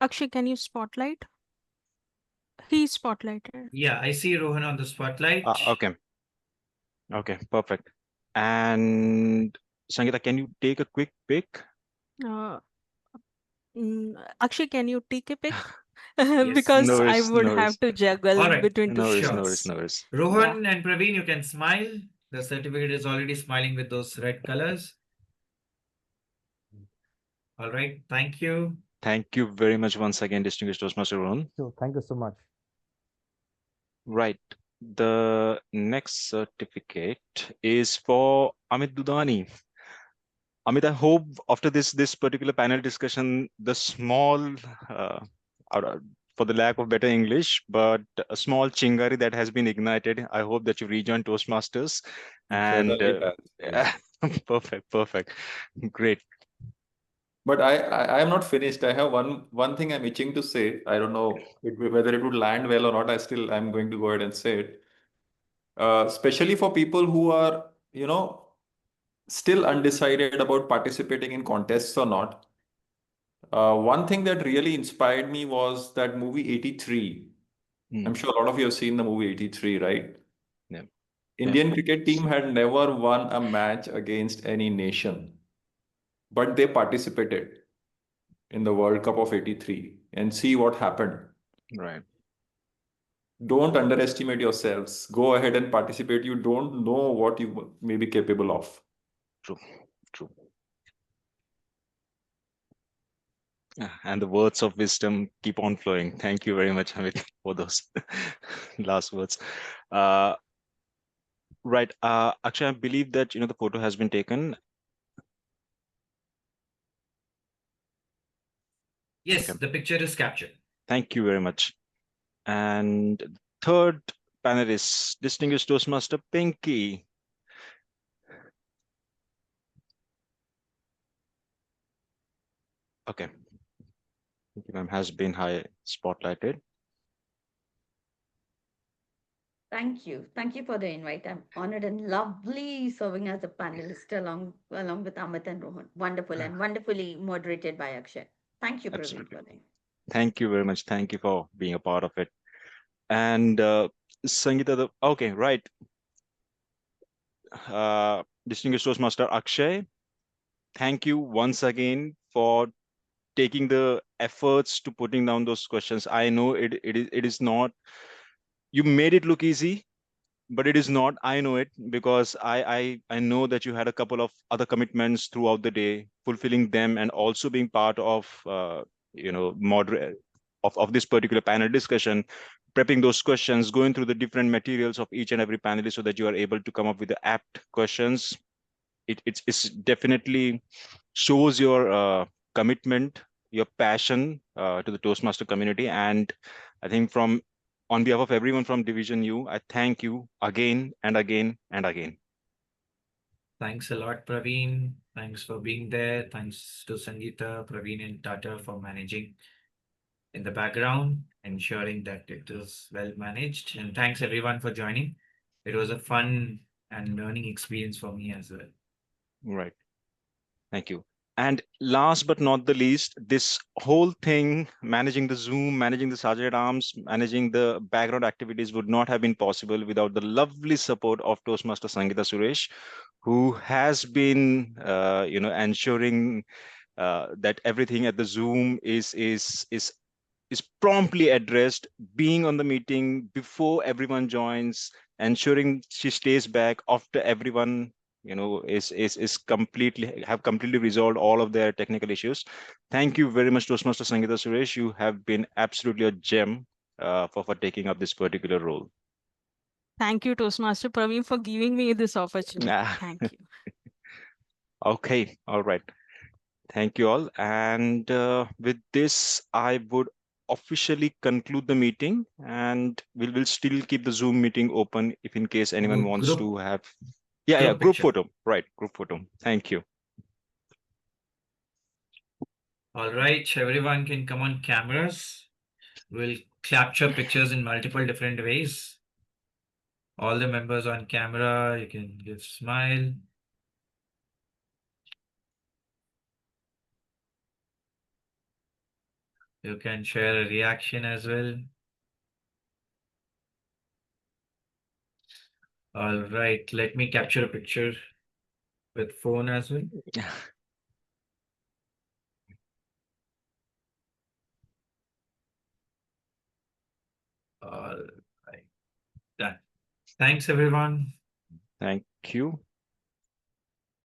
Akshay, can you spotlight? He's spotlighted. Yeah, I see Rohan on the spotlight. Okay. Okay, perfect. And Sangeeta, can you take a quick pic? Akshay, can you take a pic? Yes. Because No I worries, would no have worries. to juggle All right. between two No worries, Sure. no screens. worries, no worries. Rohan and Praveen, you can smile. The certificate is already smiling with those red colors. All right. Thank you. Thank you very much once again, Distinguished Toastmaster Rohan. So thank you so much. Right. The next certificate is for Amit Dudani. Amit, I hope after this particular panel discussion, the small, for the lack of better English, but a small chingari that has been ignited, I hope that you rejoin Toastmasters. And Certainly has. perfect, great. But I am not finished. I have one thing I'm itching to say. I don't know whether it would land well or not. I'm going to go ahead and say it. Especially for people who are, still undecided about participating in contests or not. One thing that really inspired me was that movie 83. I'm sure a lot of you have seen the movie 83, right? Yeah. Indian cricket team had never won a match against any nation, but they participated in the World Cup of 83 and see what happened. Right. Don't underestimate yourselves. Go ahead and participate. You don't know what you may be capable of. True. And the words of wisdom keep on flowing. Thank you very much, Amit, for those last words. Right. Actually, I believe that the photo has been taken. Yes, the picture is captured. Thank you very much. And third panelist, Distinguished Toastmaster Pinky. Okay. Pinky ma'am has been high spotlighted. Thank you. Thank you for the invite. I'm honored and lovely serving as a panelist along with Amit and Rohan. Wonderful and wonderfully moderated by Akshay. Thank you, Praveen, Absolutely. for that. Thank you very much. Thank you for being a part of it. And Sangeeta, okay, right. Distinguished Toastmaster Akshay, thank you once again for taking the efforts to putting down those questions. I know it is not, you made it look easy, but it is not. I know it because I know that you had a couple of other commitments throughout the day, fulfilling them and also being part of moderate of this particular panel discussion, prepping those questions, going through the different materials of each and every panelist so that you are able to come up with the apt questions. It's definitely shows your commitment, your passion to the Toastmaster community. And I think from on behalf of everyone from Division U, I thank you again and again and again. Thanks a lot, Praveen. Thanks for being there. Thanks to Sangeeta, Praveen, and Tata for managing in the background, ensuring that it is well managed. And thanks everyone for joining. It was a fun and learning experience for me as well. Right. Thank you. And last but not the least, this whole thing, managing the Zoom, managing the Sergeant Arms, managing the background activities would not have been possible without the lovely support of Toastmaster Sangeeta Suresh, who has been, ensuring that everything at the Zoom is promptly addressed, being on the meeting before everyone joins, ensuring she stays back after everyone is completely resolved all of their technical issues. Thank you very much, Toastmaster Sangeeta Suresh. You have been absolutely a gem for taking up this particular role. Thank you, Toastmaster Praveen, for giving me this opportunity. Thank you. Okay, all right. Thank you all. And with this, I would officially conclude the meeting, and we'll still keep the Zoom meeting open if in case anyone wants to have. Yeah, group photo. Right, group photo. Thank you. All right, everyone can come on cameras. We'll capture pictures in multiple different ways. All the members on camera, you can give smile. You can share a reaction as well. All right, let me capture a picture with phone as well. All right, done. Thanks, everyone. Thank you.